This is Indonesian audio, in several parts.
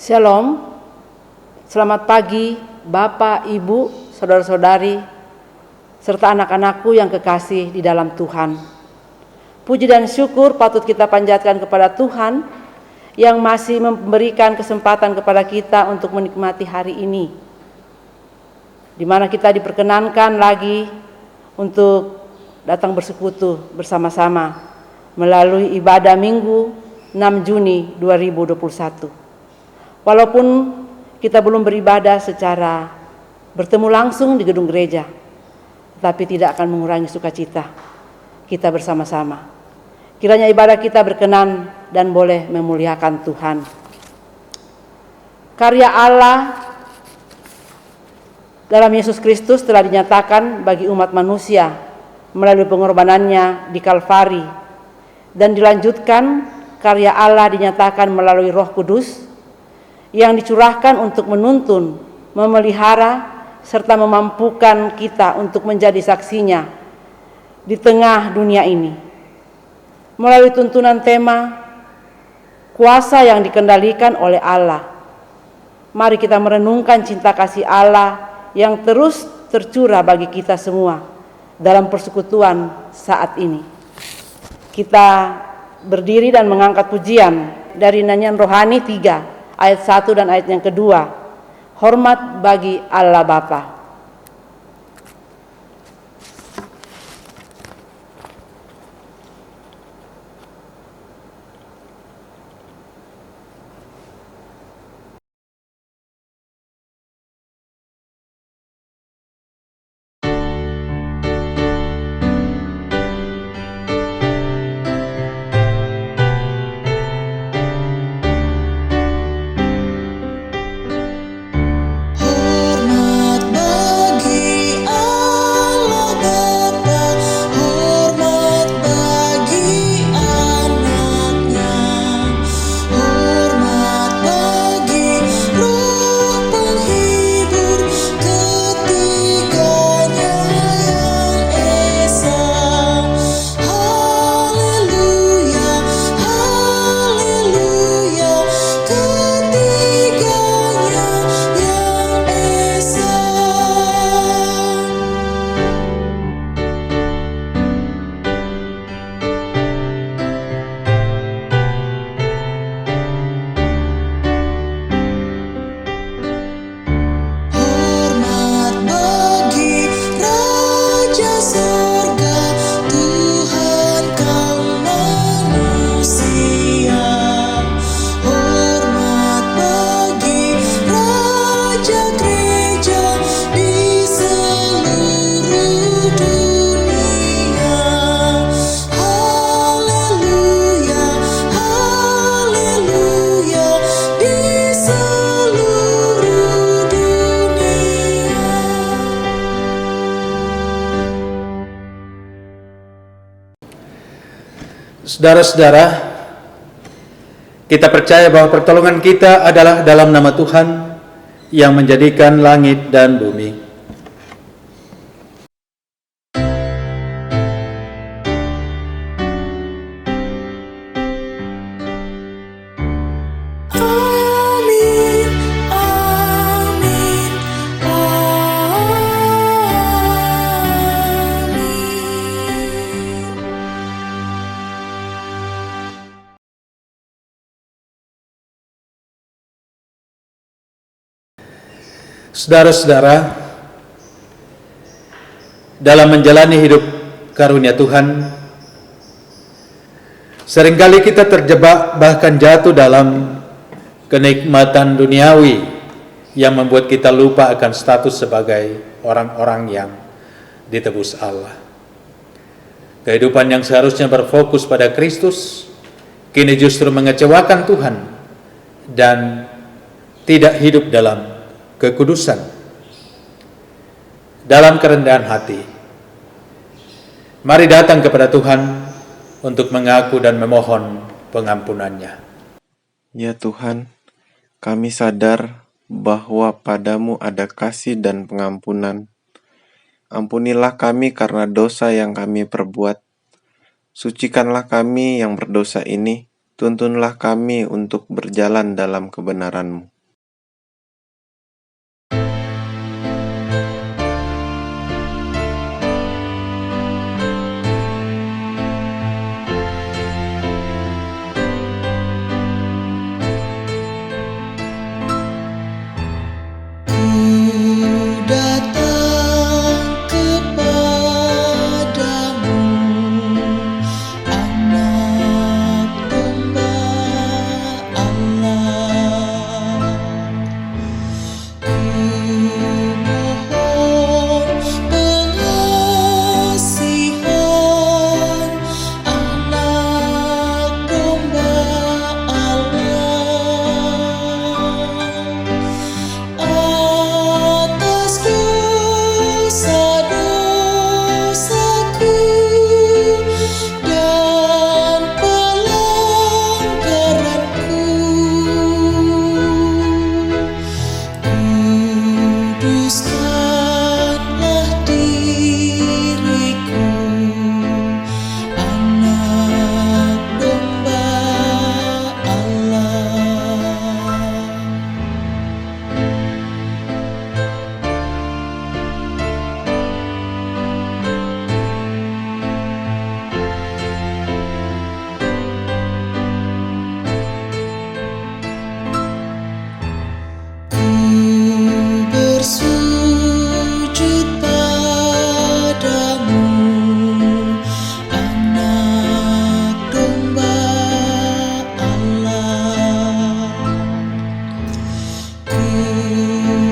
Shalom, selamat pagi Bapak, Ibu, Saudara-saudari, serta anak-anakku yang kekasih di dalam Tuhan. Puji dan syukur patut kita panjatkan kepada Tuhan yang masih memberikan kesempatan kepada kita untuk menikmati hari ini, di mana kita diperkenankan lagi untuk datang bersekutu bersama-sama melalui ibadah Minggu 6 Juni 2021. Walaupun kita belum beribadah secara bertemu langsung di gedung gereja, tetapi tidak akan mengurangi sukacita kita bersama-sama. Kiranya ibadah kita berkenan dan boleh memuliakan Tuhan. Karya Allah dalam Yesus Kristus telah dinyatakan bagi umat manusia melalui pengorbanannya di Kalvari, dan dilanjutkan karya Allah dinyatakan melalui Roh Kudus yang dicurahkan untuk menuntun, memelihara, serta memampukan kita untuk menjadi saksinya di tengah dunia ini. Melalui tuntunan tema kuasa yang dikendalikan oleh Allah, mari kita merenungkan cinta kasih Allah yang terus tercurah bagi kita semua dalam persekutuan saat ini. Kita berdiri dan mengangkat pujian dari nyanyian rohani 3, ayat 1 dan ayat yang kedua. Hormat bagi Allah Bapa. Saudara-saudara, kita percaya bahwa pertolongan kita adalah dalam nama Tuhan yang menjadikan langit dan bumi. Saudara-saudara, dalam menjalani hidup karunia Tuhan, seringkali kita terjebak bahkan jatuh dalam kenikmatan duniawi yang membuat kita lupa akan status sebagai orang-orang yang ditebus Allah. Kehidupan yang seharusnya berfokus pada Kristus, kini justru mengecewakan Tuhan dan tidak hidup dalam kekudusan. Dalam kerendahan hati, mari datang kepada Tuhan untuk mengaku dan memohon pengampunannya. Ya Tuhan, kami sadar bahwa padamu ada kasih dan pengampunan. Ampunilah kami karena dosa yang kami perbuat. Sucikanlah kami yang berdosa ini, tuntunlah kami untuk berjalan dalam kebenaran-Mu.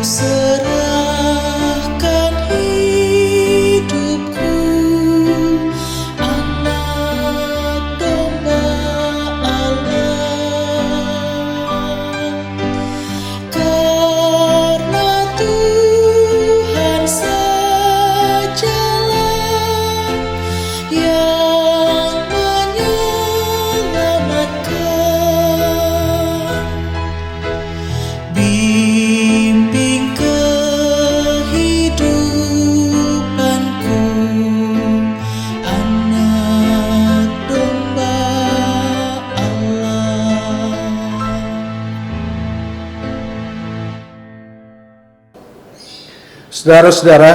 serahkan hidupku, anak domba Allah. Karena Tuhan sajalah yang menyelamatkan. Bimbing kehidupanku, anak domba Allah. Saudara-saudara,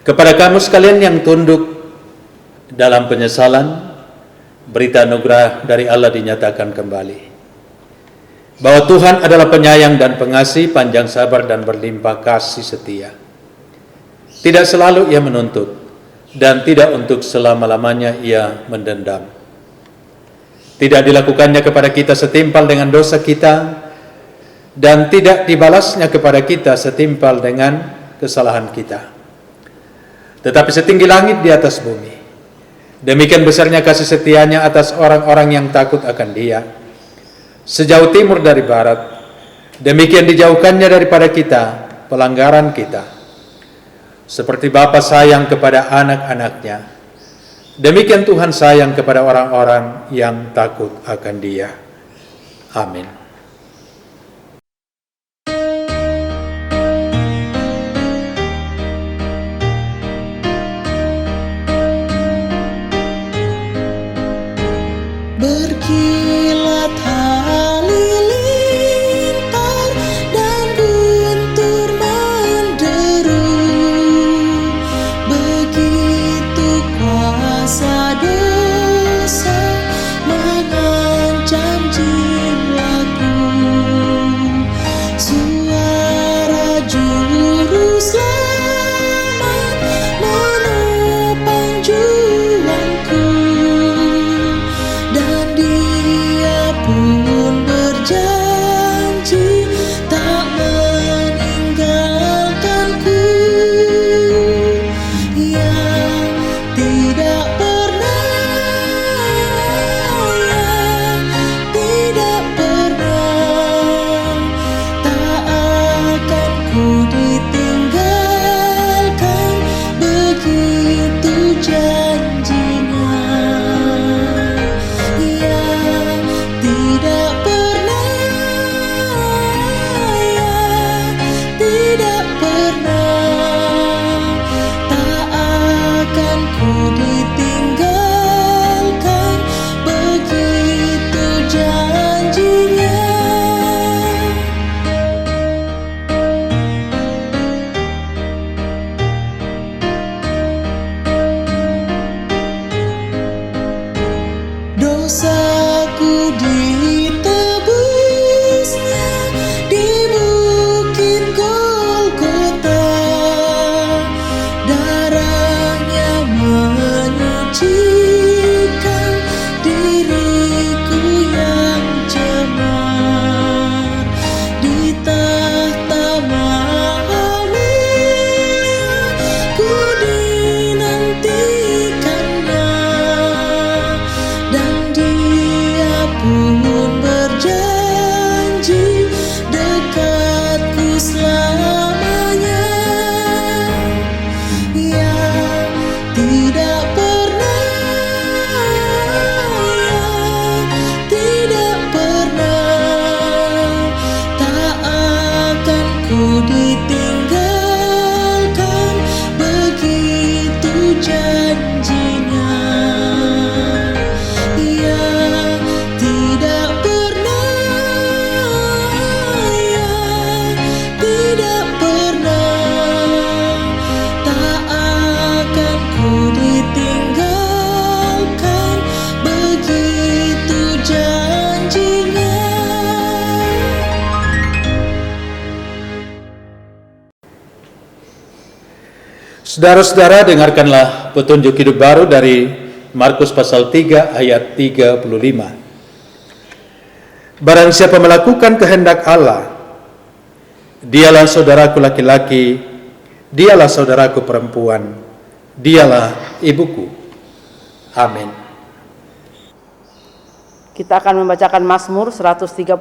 kepada kamu sekalian yang tunduk dalam penyesalan, berita anugerah dari Allah dinyatakan kembali. Bahwa Tuhan adalah penyayang dan pengasih, panjang sabar dan berlimpah kasih setia. Tidak selalu Ia menuntut, dan tidak untuk selama-lamanya Ia mendendam. Tidak dilakukannya kepada kita setimpal dengan dosa kita, dan tidak dibalasnya kepada kita setimpal dengan kesalahan kita. Tetapi setinggi langit di atas bumi, demikian besarnya kasih setianya atas orang-orang yang takut akan Dia. Sejauh timur dari barat, demikian dijauhkannya daripada kita pelanggaran kita. Seperti Bapa sayang kepada anak-anaknya, demikian Tuhan sayang kepada orang-orang yang takut akan Dia. Amin. Berkilat halilintar dan guntur menderu, begitu kuasa dosa mengancam jiwaku. Suara juru selamat menopang juangku, dan Dia pun berjanji tak meninggalkanku. Ia tidak pernah, Ia tidak pernah, tak akan ku ditinggalkan, begitu janjinya. Ia tidak pernah, Ia tidak pernah, tak akan ku ditinggalkan, begitu janjinya. Dosaku ditebusnya di bukit Golgota, darahnya menyucikan diriku yang cemar. Di tahta maha mulia ku dinantikannya, dan Dia pun berjanji dekatku selamanya. Ia tidak pernah, Ia tidak pernah, tak akan ku ditinggalkan, begitu janjinya. Ia tidak pernah, Ia tidak pernah, tak akan ku ditinggalkan, begitu janjinya. Saudara-saudara, dengarkanlah petunjuk hidup baru dari Markus pasal 3 ayat 35. Barang siapa melakukan kehendak Allah, Dialah saudaraku laki-laki, dialah saudaraku perempuan, dialah ibuku. Amin. Kita akan membacakan Mazmur 138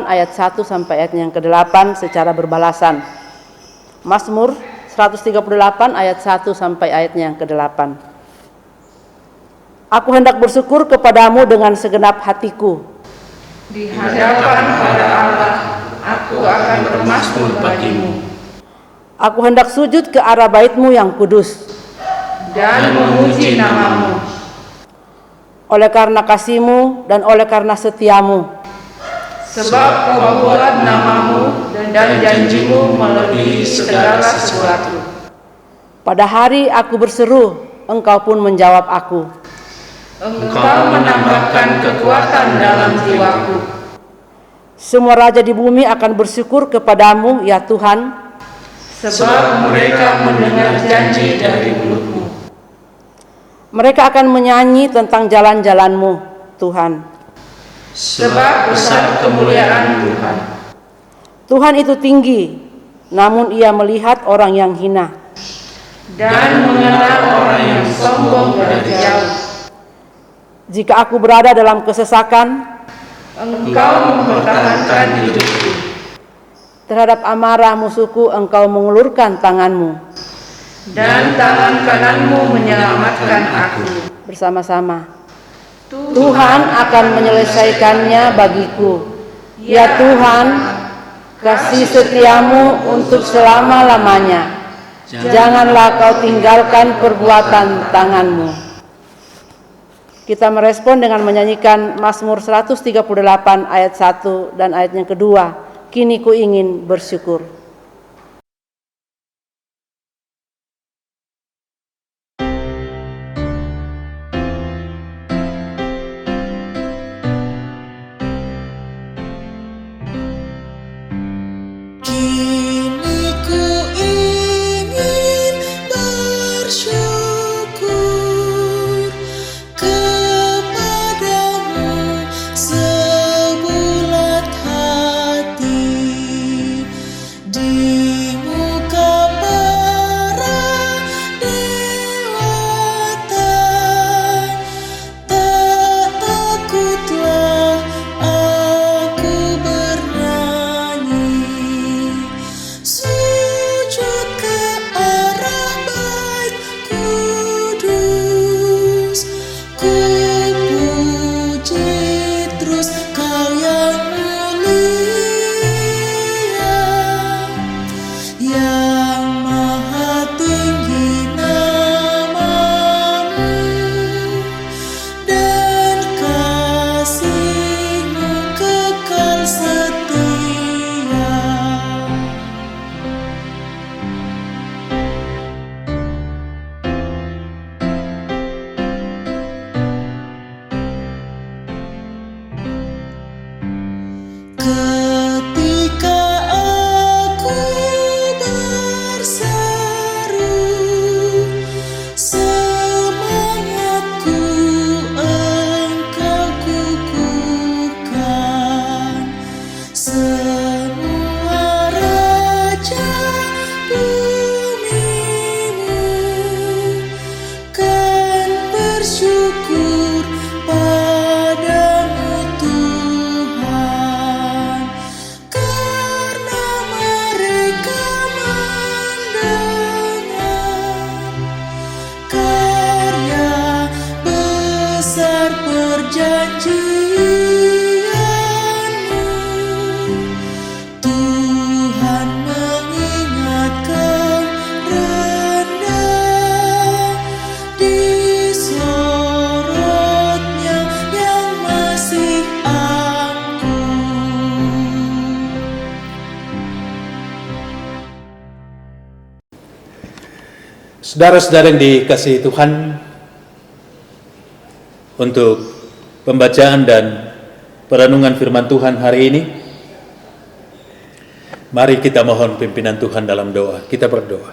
ayat 1 sampai ayat yang ke-8 secara berbalasan. Mazmur 138 ayat 1 sampai ayat yang ke-8. Aku hendak bersyukur kepadamu dengan segenap hatiku. Di hadapan para Allah, aku akan bermazmur bagimu. Aku hendak sujud ke arah bait-Mu yang kudus. Dan memuji namamu. Oleh karena kasih-Mu dan oleh karena setia-Mu. Sebab kau buat namamu dan janjimu melebihi segala sesuatu. Pada hari aku berseru, Engkau pun menjawab aku. Engkau menambahkan kekuatan dalam jiwaku. Semua raja di bumi akan bersyukur kepadamu, ya Tuhan, Sebab mereka mendengar janji dari mulutmu. mereka akan menyanyi tentang jalan-jalan-Mu, Tuhan. Sebab besar kemuliaan Tuhan. Tuhan itu tinggi, namun Ia melihat orang yang hina. Dan mengenal orang yang sombong dari jauh. Jika aku berada dalam kesesakan, Engkau mempertahankan hidupku. terhadap amarah musuhku Engkau mengulurkan tangan-Mu. Dan tangan kananmu menyelamatkan aku. Bersama-sama. Tuhan akan menyelesaikannya bagiku. Ya Tuhan, kasih setia-Mu untuk selama-lamanya. Janganlah Kau tinggalkan perbuatan tangan-Mu. Kita merespon dengan menyanyikan Mazmur 138 ayat 1 dan ayat yang kedua. Kini ku ingin bersyukur. Kini ku ingin bersyukur kepadamu sebulat hati di muka para dewata. Tak takutlah aku bernyanyi, sujud ke arah bait kudus. Ku puji terus Kau yang mulia, yang maha tinggi namamu, dan kasih-Mu kekal setia. Ketika aku berseru, semangatku Engkau kukuhkan. Semua raja bumi-Mu kan bersyukur padamu, Tuhan, karena mereka mendengar karya besar perjanjian-Mu. Tuhan mengingatkan rendah di sorot-Nya yang masih angkuh. Saudara-saudara yang dikasihi Tuhan, untuk pembacaan dan perenungan firman Tuhan hari ini, mari kita mohon pimpinan Tuhan dalam doa. Kita berdoa.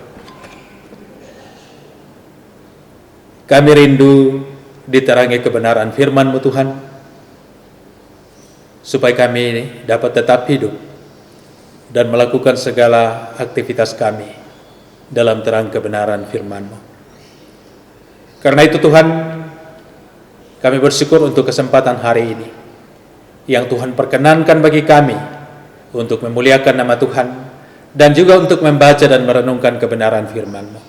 Kami rindu diterangi kebenaran firman-Mu Tuhan, supaya kami dapat tetap hidup dan melakukan segala aktivitas kami dalam terang kebenaran firman-Mu. Karena itu Tuhan, kami bersyukur untuk kesempatan hari ini yang Tuhan perkenankan bagi kami untuk memuliakan nama Tuhan dan juga untuk membaca dan merenungkan kebenaran firman-Mu.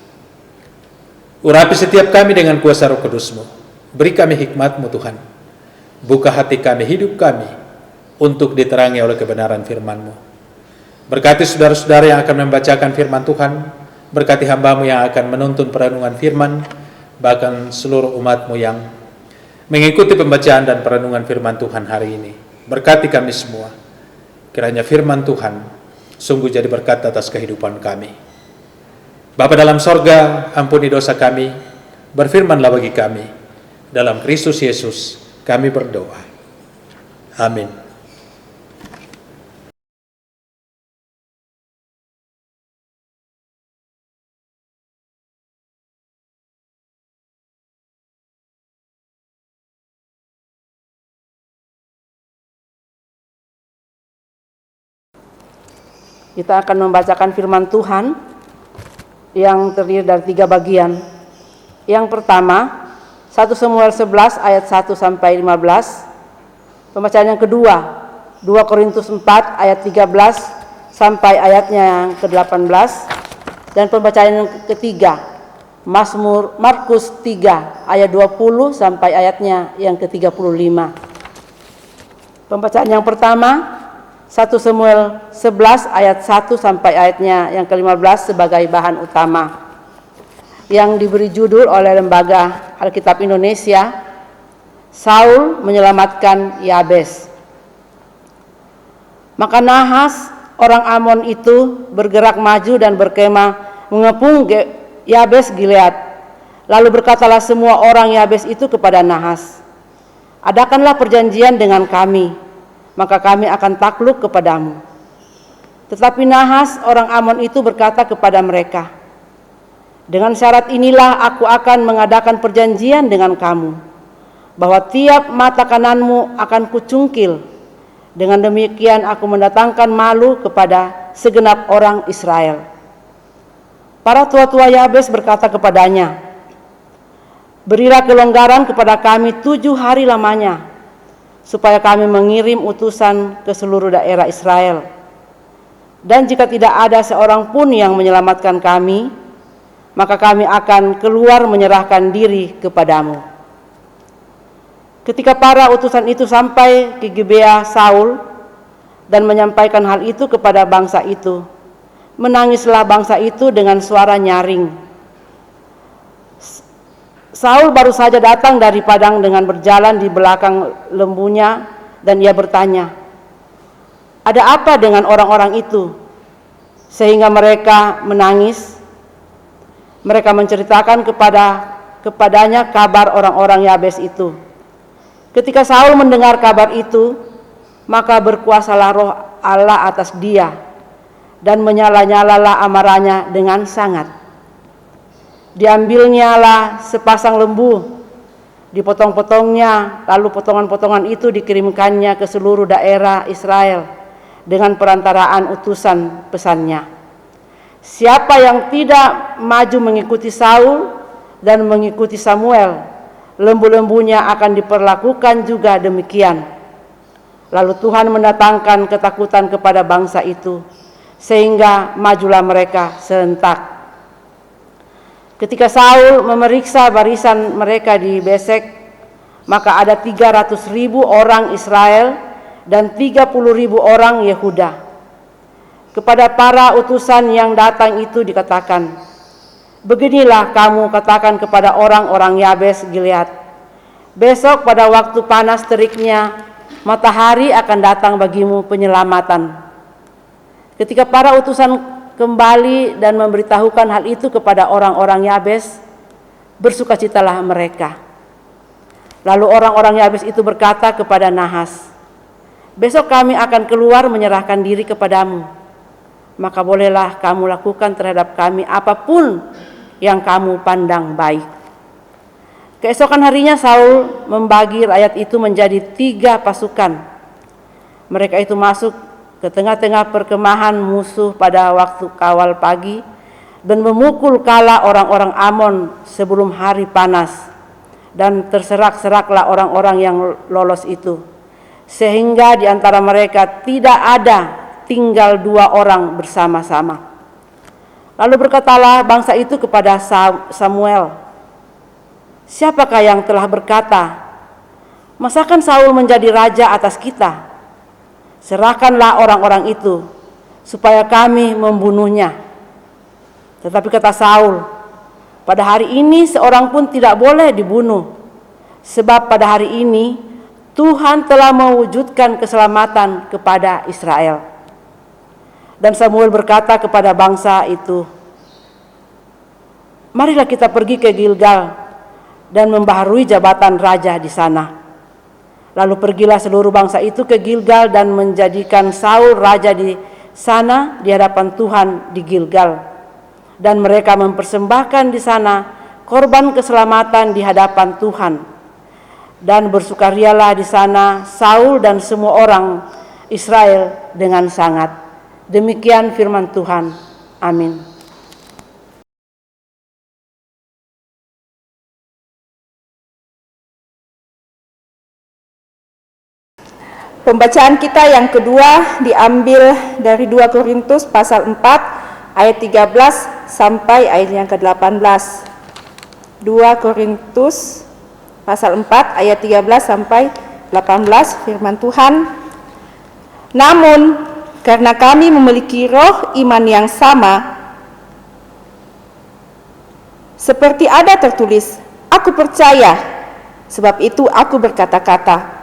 Urapi setiap kami dengan kuasa Roh Kudus-Mu. Beri kami hikmat-Mu Tuhan. Buka hati kami, hidup kami untuk diterangi oleh kebenaran firman-Mu. Berkati saudara-saudara yang akan membacakan firman Tuhan, berkati hamba-Mu yang akan menuntun perenungan firman, bahkan seluruh umat-Mu yang mengikuti pembacaan dan perenungan firman Tuhan hari ini. Berkati kami semua, kiranya firman Tuhan sungguh jadi berkat atas kehidupan kami. Bapa dalam sorga, ampuni dosa kami, berfirmanlah bagi kami. Dalam Kristus Yesus kami berdoa. Amin. Kita akan membacakan firman Tuhan yang terdiri dari 3 bagian. Yang pertama, 1 Samuel 11 ayat 1 sampai 15. Pembacaan yang kedua, 2 Korintus 4 ayat 13 sampai ayatnya yang ke-18. Dan pembacaan yang ketiga, Mazmur Markus 3 ayat 20 sampai ayatnya yang ke-35. Pembacaan yang pertama, 1 Samuel 11 ayat 1 sampai ayatnya yang ke-15 sebagai bahan utama, yang diberi judul oleh Lembaga Alkitab Indonesia, Saul menyelamatkan Yabes. Maka Nahas orang Amon itu bergerak maju dan berkemah mengepung Yabes Gilead. Lalu berkatalah semua orang Yabes itu kepada Nahas, "Adakanlah perjanjian dengan kami, maka kami akan takluk kepadamu." Tetapi Nahas orang Amon itu berkata kepada mereka, "Dengan syarat inilah aku akan mengadakan perjanjian dengan kamu, bahwa tiap mata kananmu akan kucungkil. Dengan demikian aku mendatangkan malu kepada segenap orang Israel." Para tua-tua Yabes berkata kepadanya, "Berilah kelonggaran kepada kami 7 hari lamanya, supaya kami mengirim utusan ke seluruh daerah Israel. Dan jika tidak ada seorang pun yang menyelamatkan kami, maka kami akan keluar menyerahkan diri kepadamu." Ketika para utusan itu sampai ke Gibea Saul dan menyampaikan hal itu kepada bangsa itu, menangislah bangsa itu dengan suara nyaring. Saul baru saja datang dari padang dengan berjalan di belakang lembunya, dan ia bertanya, "Ada apa dengan orang-orang itu sehingga mereka menangis?" Mereka menceritakan kepadanya kabar orang-orang Yabes itu. Ketika Saul mendengar kabar itu, maka berkuasalah roh Allah atas dia, dan menyala-nyalalah amarahnya dengan sangat. Diambilnyalah sepasang lembu, dipotong-potongnya, lalu potongan-potongan itu dikirimkannya ke seluruh daerah Israel dengan perantaraan utusan pesannya. Siapa yang tidak maju mengikuti Saul dan mengikuti Samuel, lembu-lembunya akan diperlakukan juga demikian. Lalu Tuhan mendatangkan ketakutan kepada bangsa itu, sehingga majulah mereka serentak. Ketika Saul memeriksa barisan mereka di Besek, maka ada 300.000 orang Israel dan 30.000 orang Yehuda. Kepada para utusan yang datang itu dikatakan, "Beginilah kamu katakan kepada orang-orang Yabes Gilead, besok pada waktu panas teriknya, matahari akan datang bagimu penyelamatan." Ketika para utusan kembali dan memberitahukan hal itu kepada orang-orang Yabes, bersukacitalah mereka. Lalu orang-orang Yabes itu berkata kepada Nahas, "Besok kami akan keluar menyerahkan diri kepadamu. Maka bolehlah kamu lakukan terhadap kami apapun yang kamu pandang baik." Keesokan harinya Saul membagi rakyat itu menjadi 3 pasukan. Mereka itu masuk ke tengah-tengah perkemahan musuh pada waktu kawal pagi dan memukul kala orang-orang Amon sebelum hari panas, dan terserak-seraklah orang-orang yang lolos itu, sehingga di antara mereka tidak ada tinggal 2 orang bersama-sama. Lalu berkatalah bangsa itu kepada Samuel, "Siapakah yang telah berkata, masakan Saul menjadi raja atas kita? Serahkanlah orang-orang itu, supaya kami membunuhnya." Tetapi kata Saul, "Pada hari ini seorang pun tidak boleh dibunuh, sebab pada hari ini Tuhan telah mewujudkan keselamatan kepada Israel." Dan Samuel berkata kepada bangsa itu, "Marilah kita pergi ke Gilgal dan membaharui jabatan raja di sana." Lalu pergilah seluruh bangsa itu ke Gilgal dan menjadikan Saul raja di sana di hadapan Tuhan di Gilgal. Dan mereka mempersembahkan di sana korban keselamatan di hadapan Tuhan. Dan bersukarialah di sana Saul dan semua orang Israel dengan sangat. Demikian firman Tuhan. Amin. Pembacaan kita yang kedua diambil dari 2 Korintus pasal 4 ayat 13 sampai ayat yang ke-18. 2 Korintus pasal 4 ayat 13 sampai 18, firman Tuhan. "Namun karena kami memiliki roh iman yang sama, seperti ada tertulis, aku percaya, sebab itu aku berkata-kata.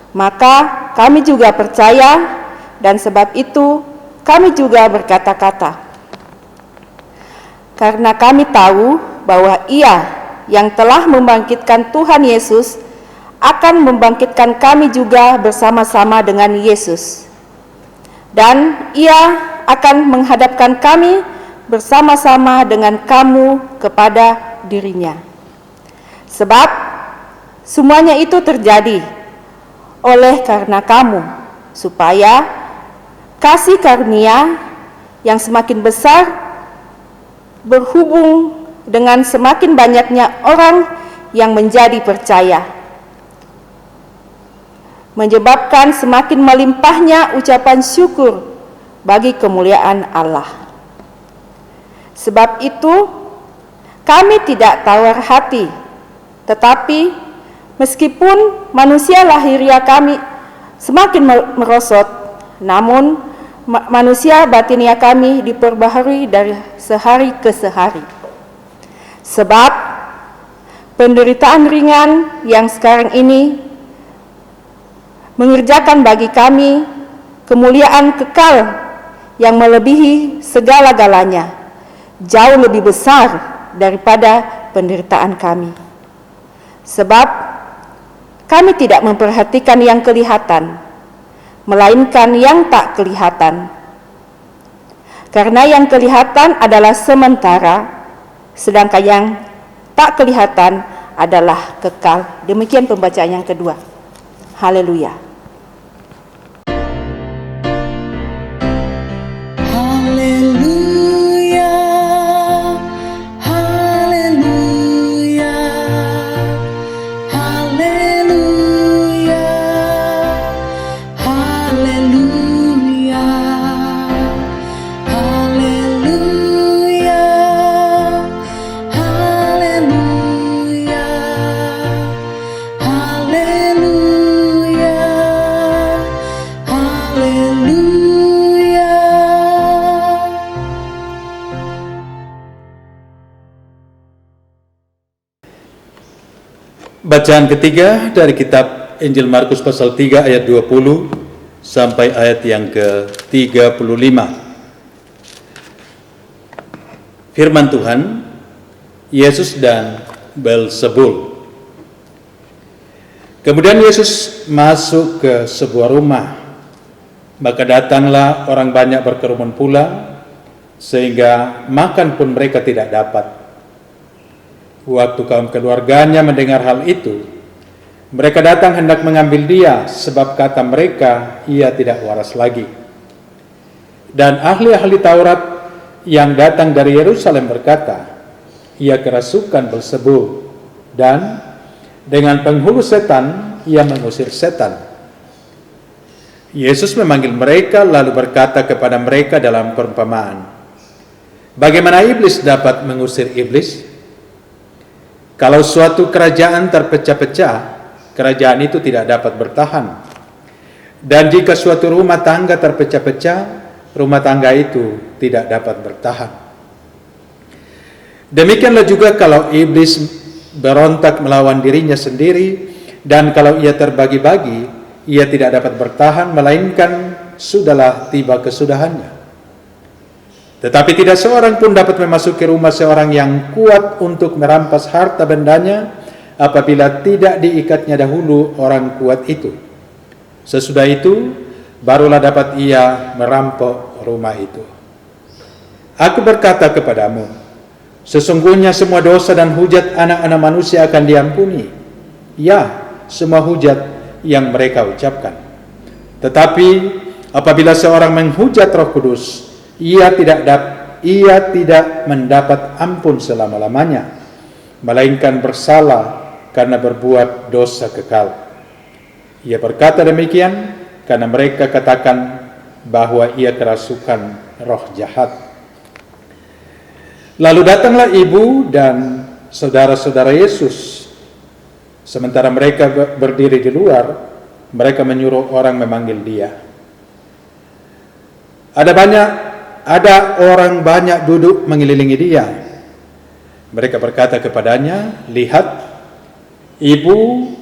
Maka kami juga percaya, dan sebab itu kami juga berkata-kata. Karena kami tahu bahwa Ia yang telah membangkitkan Tuhan Yesus akan membangkitkan kami juga bersama-sama dengan Yesus. Dan Ia akan menghadapkan kami bersama-sama dengan kamu kepada dirinya. Sebab semuanya itu terjadi oleh karena kamu, supaya kasih karunia yang semakin besar berhubung dengan semakin banyaknya orang yang menjadi percaya, menyebabkan semakin melimpahnya ucapan syukur bagi kemuliaan Allah. Sebab itu kami tidak tawar hati, tetapi meskipun manusia lahiriah kami semakin merosot, namun manusia batiniah kami diperbaharui dari sehari ke sehari. Sebab penderitaan ringan yang sekarang ini mengerjakan bagi kami kemuliaan kekal yang melebihi segala-galanya, jauh lebih besar daripada penderitaan kami. Sebab kami tidak memperhatikan yang kelihatan, melainkan yang tak kelihatan. Karena yang kelihatan adalah sementara, sedangkan yang tak kelihatan adalah kekal. Demikian pembacaan yang kedua. Haleluya. Haleluya, haleluya, haleluya, haleluya, haleluya, haleluya, haleluya, haleluya. Bacaan ketiga dari kitab Injil Markus pasal 3 ayat 20 sampai ayat yang ke-35. Firman Tuhan, Yesus dan Beelzebul. Kemudian Yesus masuk ke sebuah rumah, maka datanglah orang banyak berkerumun pula, sehingga makan pun mereka tidak dapat. Waktu kaum keluarganya mendengar hal itu, mereka datang hendak mengambil dia, sebab kata mereka, ia tidak waras lagi. Dan ahli-ahli Taurat yang datang dari Yerusalem berkata, ia kerasukan Beelzebul, dan dengan penghulu setan ia mengusir setan. Yesus memanggil mereka lalu berkata kepada mereka dalam perumpamaan, bagaimana iblis dapat mengusir iblis? Kalau suatu kerajaan terpecah-pecah, kerajaan itu tidak dapat bertahan. Dan jika suatu rumah tangga terpecah-pecah, rumah tangga itu tidak dapat bertahan. Demikianlah juga kalau iblis berontak melawan dirinya sendiri, dan kalau ia terbagi-bagi, ia tidak dapat bertahan, melainkan sudahlah tiba kesudahannya. Tetapi tidak seorang pun dapat memasuki rumah seorang yang kuat untuk merampas harta bendanya, apabila tidak diikatnya dahulu orang kuat itu. Sesudah itu, barulah dapat ia merampok rumah itu. Aku berkata kepadamu, sesungguhnya semua dosa dan hujat anak-anak manusia akan diampuni. Ya, semua hujat yang mereka ucapkan. Tetapi apabila seorang menghujat Roh Kudus, ia tidak mendapat ampun selama-lamanya, melainkan bersalah karena berbuat dosa kekal. Ia berkata demikian karena mereka katakan bahwa ia kerasukan roh jahat. Lalu datanglah ibu dan saudara-saudara Yesus. Sementara mereka berdiri di luar, mereka menyuruh orang memanggil dia. Ada orang banyak duduk mengelilingi dia. Mereka berkata kepadanya, lihat, ibu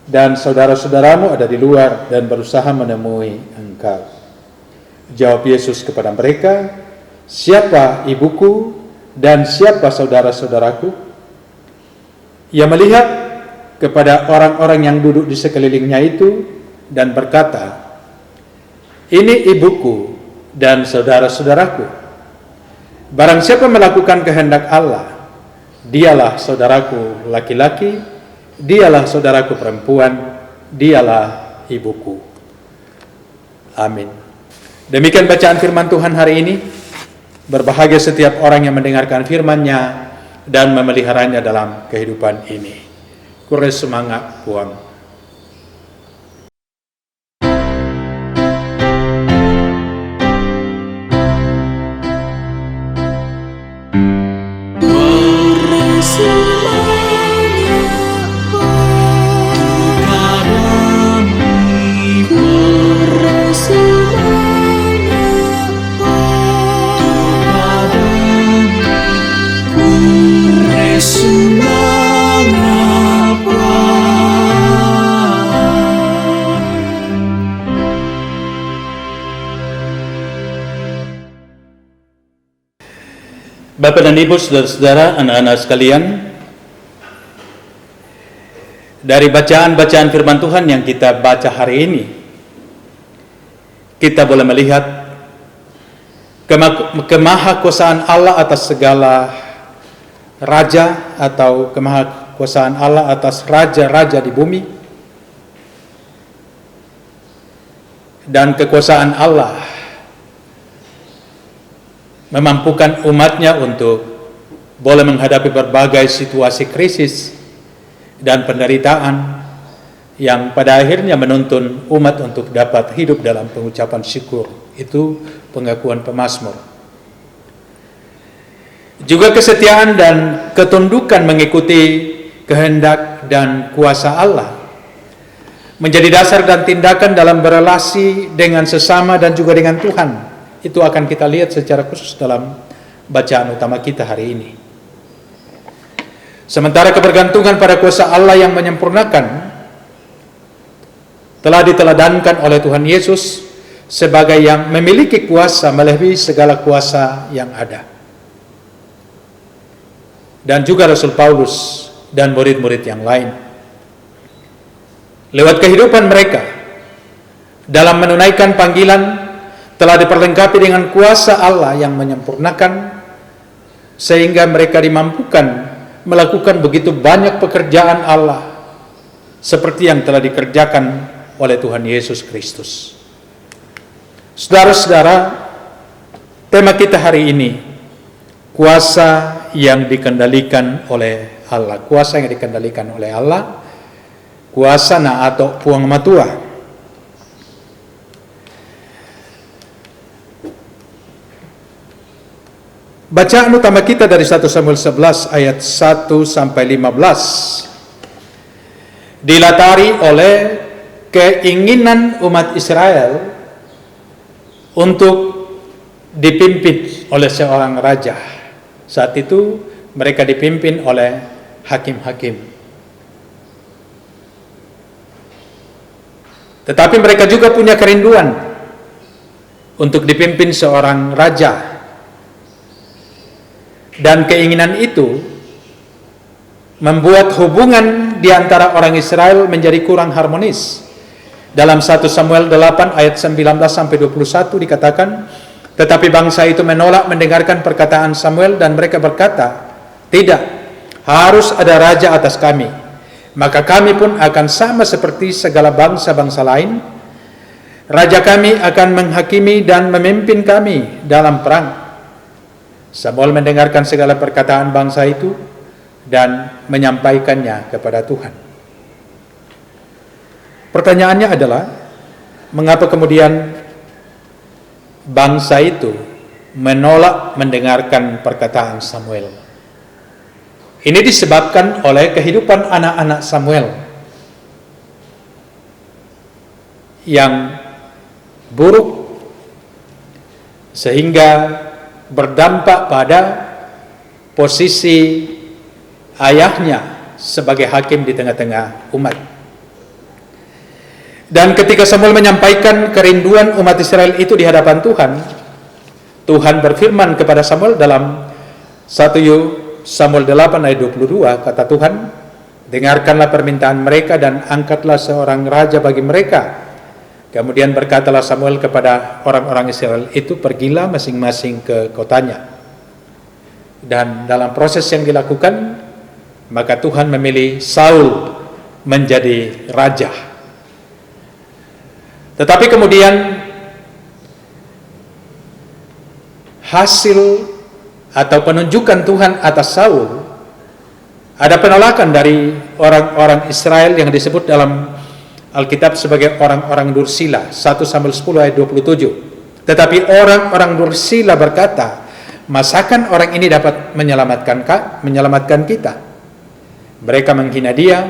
dan saudara-saudaramu ada di luar dan berusaha menemui engkau. Jawab Yesus kepada mereka, siapa ibuku dan siapa saudara-saudaraku? Ia melihat kepada orang-orang yang duduk di sekelilingnya itu dan berkata, ini ibuku dan saudara-saudaraku. Barang siapa melakukan kehendak Allah, dialah saudaraku laki-laki, dialah saudaraku perempuan, dialah ibuku. Amin. Demikian bacaan firman Tuhan hari ini. Berbahagia setiap orang yang mendengarkan firman-Nya dan memeliharanya dalam kehidupan ini. Kures semangat Puang. Bapak dan Ibu, saudara-saudara, anak-anak sekalian, dari bacaan-bacaan firman Tuhan yang kita baca hari ini, kita boleh melihat kemahakuasaan Allah atas segala raja, atau kemahakuasaan Allah atas raja-raja di bumi, dan kekuasaan Allah memampukan umatnya untuk boleh menghadapi berbagai situasi krisis dan penderitaan yang pada akhirnya menuntun umat untuk dapat hidup dalam pengucapan syukur. Itu pengakuan pemazmur. Juga kesetiaan dan ketundukan mengikuti kehendak dan kuasa Allah menjadi dasar dan tindakan dalam berelasi dengan sesama dan juga dengan Tuhan. Itu akan kita lihat secara khusus dalam bacaan utama kita hari ini. Sementara kebergantungan pada kuasa Allah yang menyempurnakan telah diteladankan oleh Tuhan Yesus sebagai yang memiliki kuasa melebihi segala kuasa yang ada. Dan juga Rasul Paulus dan murid-murid yang lain. Lewat kehidupan mereka dalam menunaikan panggilan telah diperlengkapi dengan kuasa Allah yang menyempurnakan, sehingga mereka dimampukan melakukan begitu banyak pekerjaan Allah seperti yang telah dikerjakan oleh Tuhan Yesus Kristus. Saudara-saudara, Tema kita hari ini, kuasa yang dikendalikan oleh Allah. Kuasa yang dikendalikan oleh Allah, kuasa na atau puang matua. Bacaan utama kita dari 1 Samuel 11 ayat 1 sampai 15 dilatari oleh keinginan umat Israel untuk dipimpin oleh seorang raja. Saat itu mereka dipimpin oleh hakim-hakim. Tetapi mereka juga punya kerinduan untuk dipimpin seorang raja. Dan keinginan itu membuat hubungan di antara orang Israel menjadi kurang harmonis. Dalam 1 Samuel 8 ayat 19 sampai 21 dikatakan, tetapi bangsa itu menolak mendengarkan perkataan Samuel dan mereka berkata, tidak, harus ada raja atas kami. Maka kami pun akan sama seperti segala bangsa-bangsa lain. Raja kami akan menghakimi dan memimpin kami dalam perang. Samuel mendengarkan segala perkataan bangsa itu dan menyampaikannya kepada Tuhan. Pertanyaannya adalah, mengapa kemudian bangsa itu menolak mendengarkan perkataan Samuel? Ini disebabkan oleh kehidupan anak-anak Samuel yang buruk, sehingga berdampak pada posisi ayahnya sebagai hakim di tengah-tengah umat. Dan ketika Samuel menyampaikan kerinduan umat Israel itu di hadapan Tuhan, Tuhan berfirman kepada Samuel dalam 1 Samuel 8 ayat 22, kata Tuhan, dengarkanlah permintaan mereka dan angkatlah seorang raja bagi mereka. Kemudian berkatalah Samuel kepada orang-orang Israel itu, pergilah masing-masing ke kotanya. Dan dalam proses yang dilakukan, maka Tuhan memilih Saul menjadi raja. Tetapi kemudian hasil atau penunjukan Tuhan atas Saul, ada penolakan dari orang-orang Israel yang disebut dalam Alkitab sebagai orang-orang dursila. 1 Samuel 10 ayat 27. Tetapi orang-orang dursila berkata, masakan orang ini dapat menyelamatkan kita? Mereka menghina dia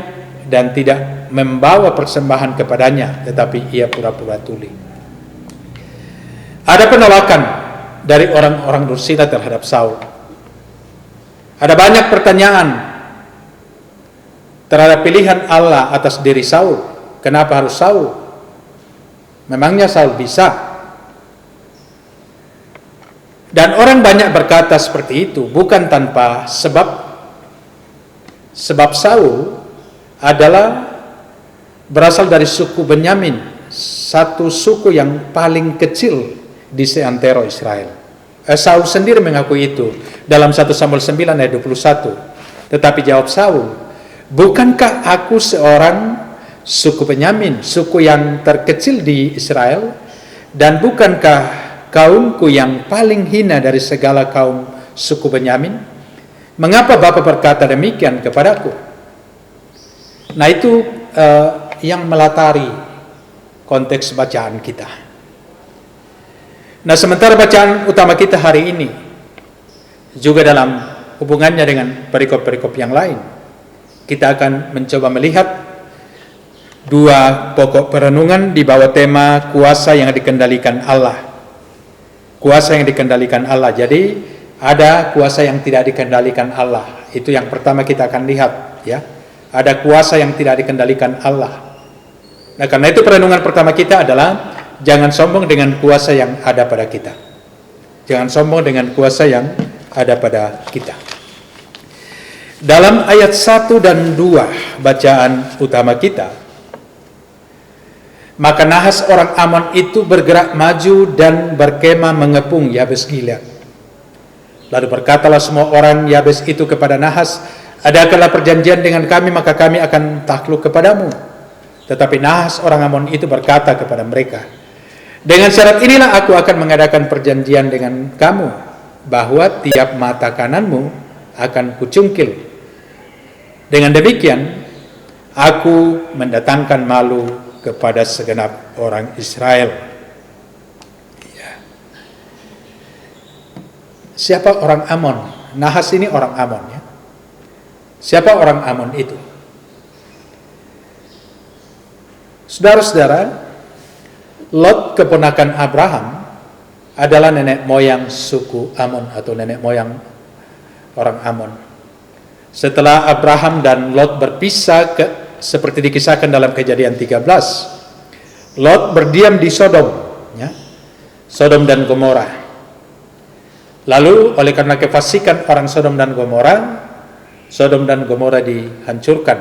dan tidak membawa persembahan kepadanya, tetapi ia pura-pura tuli. Ada penolakan dari orang-orang dursila terhadap Saul. Ada banyak pertanyaan terhadap pilihan Allah atas diri Saul. Kenapa harus Saul? Memangnya Saul bisa? Dan orang banyak berkata seperti itu bukan tanpa sebab. Sebab Saul adalah berasal dari suku Benyamin, satu suku yang paling kecil di seantero Israel. Saul sendiri mengakui itu dalam 1 Samuel 9 ayat 21. Tetapi jawab Saul, bukankah aku seorang suku Benyamin, suku yang terkecil di Israel, dan bukankah kaumku yang paling hina dari segala kaum suku Benyamin? Mengapa Bapak berkata demikian kepadaku? Nah, itu yang melatari konteks bacaan kita. Nah, sementara bacaan utama kita hari ini juga dalam hubungannya dengan perikop-perikop yang lain, kita akan mencoba melihat dua pokok perenungan di bawah tema kuasa yang dikendalikan Allah. Kuasa yang dikendalikan Allah. Jadi ada kuasa yang tidak dikendalikan Allah. Itu yang pertama kita akan lihat, ya. Ada kuasa yang tidak dikendalikan Allah. Nah, karena itu perenungan pertama kita adalah jangan sombong dengan kuasa yang ada pada kita. Jangan sombong dengan kuasa yang ada pada kita. Dalam ayat 1 dan 2 bacaan utama kita, maka Nahas orang Amon itu bergerak maju dan berkemah mengepung Yabes Gilead. Lalu berkatalah semua orang Yabes itu kepada Nahas, adakanlah perjanjian dengan kami, maka kami akan takluk kepadamu. Tetapi Nahas orang Amon itu berkata kepada mereka, Dengan syarat inilah aku akan mengadakan perjanjian dengan kamu, bahwa tiap mata kananmu akan kucungkil. Dengan demikian, aku mendatangkan malu kepada segenap orang Israel. Ya. Siapa orang Amon? Nahas ini orang Amon, ya. Siapa orang Amon itu? Saudara-saudara, Lot keponakan Abraham adalah nenek moyang suku Amon atau nenek moyang orang Amon. Setelah Abraham dan Lot berpisah, seperti dikisahkan dalam Kejadian 13, Lot berdiam di Sodom, ya, Sodom dan Gomora. Lalu oleh karena kefasikan orang Sodom dan Gomora dihancurkan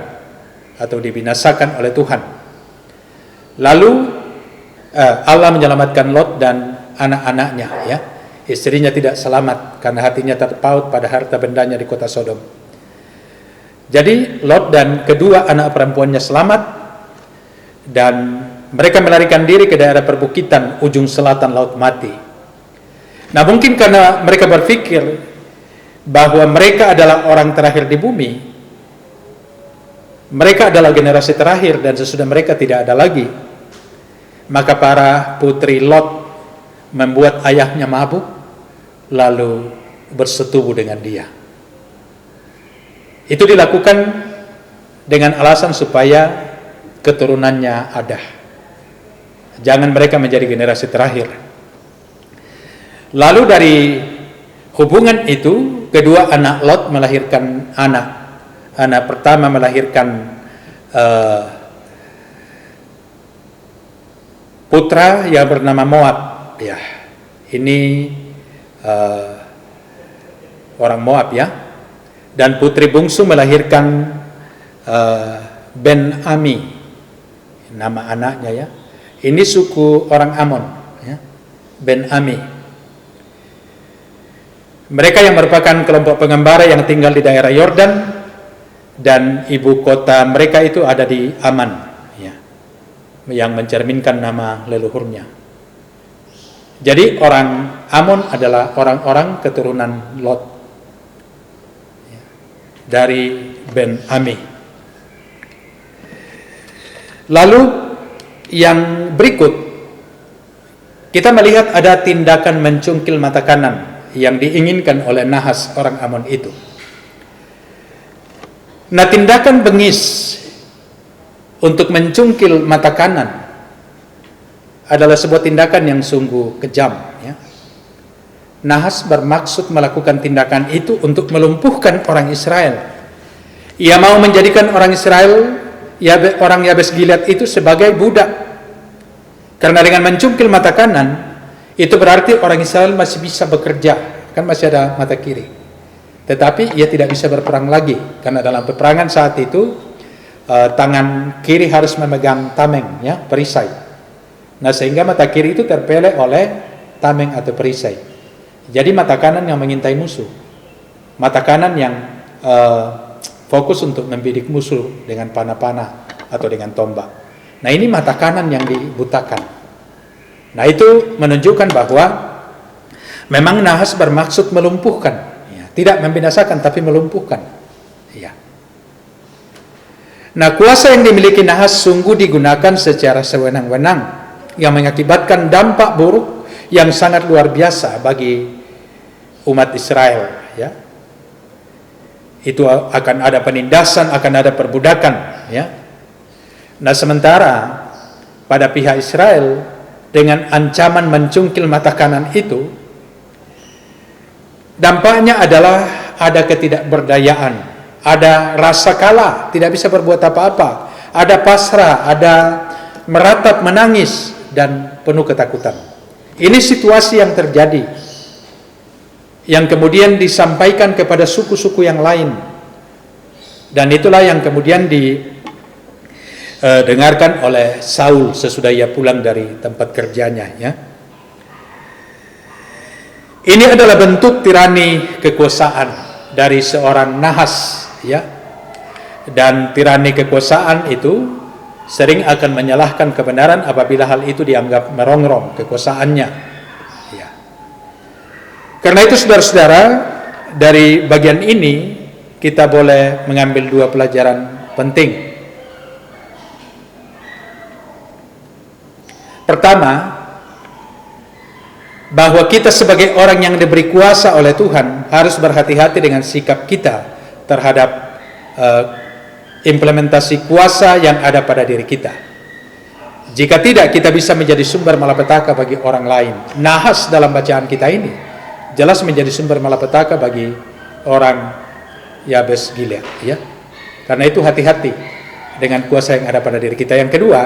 atau dibinasakan oleh Tuhan. Lalu Allah menyelamatkan Lot dan anak-anaknya, ya. Istrinya tidak selamat karena hatinya terpaut pada harta bendanya di kota Sodom. Jadi Lot dan kedua anak perempuannya selamat, dan mereka melarikan diri ke daerah perbukitan ujung selatan Laut Mati. Nah, mungkin karena mereka berpikir bahwa mereka adalah orang terakhir di bumi, mereka adalah generasi terakhir dan sesudah mereka tidak ada lagi, maka para putri Lot membuat ayahnya mabuk lalu bersetubuh dengan dia. Itu dilakukan dengan alasan supaya keturunannya ada. Jangan mereka menjadi generasi terakhir. Lalu dari hubungan itu, kedua anak Lot melahirkan anak. Anak pertama melahirkan putra yang bernama Moab. Ya, ini orang Moab, ya. Dan putri bungsu melahirkan Ben Ami, nama anaknya, ya. Ini suku orang Amon, ya. Ben Ami. Mereka yang merupakan kelompok pengembara yang tinggal di daerah Yordan, dan ibu kota mereka itu ada di Aman, ya, yang mencerminkan nama leluhurnya. Jadi orang Amon adalah orang-orang keturunan Lot, ya, dari Ben Ami. Lalu yang berikut, kita melihat ada tindakan mencungkil mata kanan yang diinginkan oleh Nahas orang Amon itu. Nah, tindakan bengis untuk mencungkil mata kanan adalah sebuah tindakan yang sungguh kejam, ya. Nahas bermaksud melakukan tindakan itu untuk melumpuhkan orang Israel. Ia mau menjadikan orang Israel, orang Yabes Gilead itu sebagai budak. Karena dengan mencungkil mata kanan, itu berarti orang Israel masih bisa bekerja, kan masih ada mata kiri. Tetapi ia tidak bisa berperang lagi, karena dalam peperangan saat itu tangan kiri harus memegang tameng, ya, perisai. Nah, sehingga mata kiri itu terpeleh oleh tameng atau perisai. Jadi mata kanan yang mengintai musuh, mata kanan yang fokus untuk membidik musuh dengan panah-panah atau dengan tombak. Nah, ini mata kanan yang dibutakan. Nah, itu menunjukkan bahwa memang Nahas bermaksud melumpuhkan, ya, tidak membinasakan tapi melumpuhkan, ya. Nah, kuasa yang dimiliki Nahas sungguh digunakan secara sewenang-wenang yang mengakibatkan dampak buruk yang sangat luar biasa bagi umat Israel, ya. Itu akan ada penindasan, akan ada perbudakan, ya. Nah, sementara pada pihak Israel dengan ancaman mencungkil mata kanan itu, dampaknya adalah ada ketidakberdayaan, ada rasa kalah, tidak bisa berbuat apa-apa, ada pasrah, ada meratap, menangis, dan penuh ketakutan. Ini situasi yang terjadi, yang kemudian disampaikan kepada suku-suku yang lain, dan itulah yang kemudian didengarkan oleh Saul sesudah ia pulang dari tempat kerjanya, ya. Ini adalah bentuk tirani kekuasaan dari seorang Nahas, ya. Dan tirani kekuasaan itu sering akan menyalahkan kebenaran apabila hal itu dianggap merongrong kekuasaannya. Ya. Karena itu saudara-saudara, dari bagian ini kita boleh mengambil dua pelajaran penting. Pertama, bahwa kita sebagai orang yang diberi kuasa oleh Tuhan harus berhati-hati dengan sikap kita terhadap implementasi kuasa yang ada pada diri kita. Jika tidak, kita bisa menjadi sumber malapetaka bagi orang lain. Nahas dalam bacaan kita ini jelas menjadi sumber malapetaka bagi orang Yabes Gilead, ya. Karena itu hati-hati dengan kuasa yang ada pada diri kita. Yang kedua,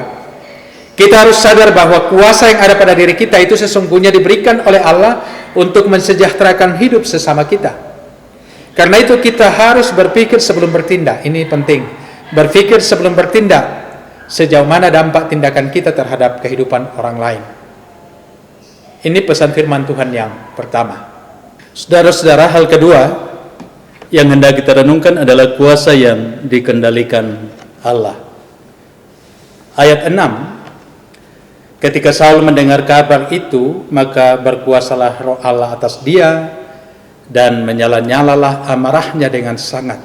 kita harus sadar bahwa kuasa yang ada pada diri kita itu sesungguhnya diberikan oleh Allah untuk mensejahterakan hidup sesama kita. Karena itu kita harus berpikir sebelum bertindak. Ini penting. Berpikir sebelum bertindak. Sejauh mana dampak tindakan kita terhadap kehidupan orang lain. Ini pesan firman Tuhan yang pertama. Saudara-saudara, hal kedua yang hendak kita renungkan adalah kuasa yang dikendalikan Allah. Ayat 6, ketika Saul mendengar kabar itu, maka berkuasalah roh Allah atas dia, dan menyala-nyalalah amarahnya dengan sangat.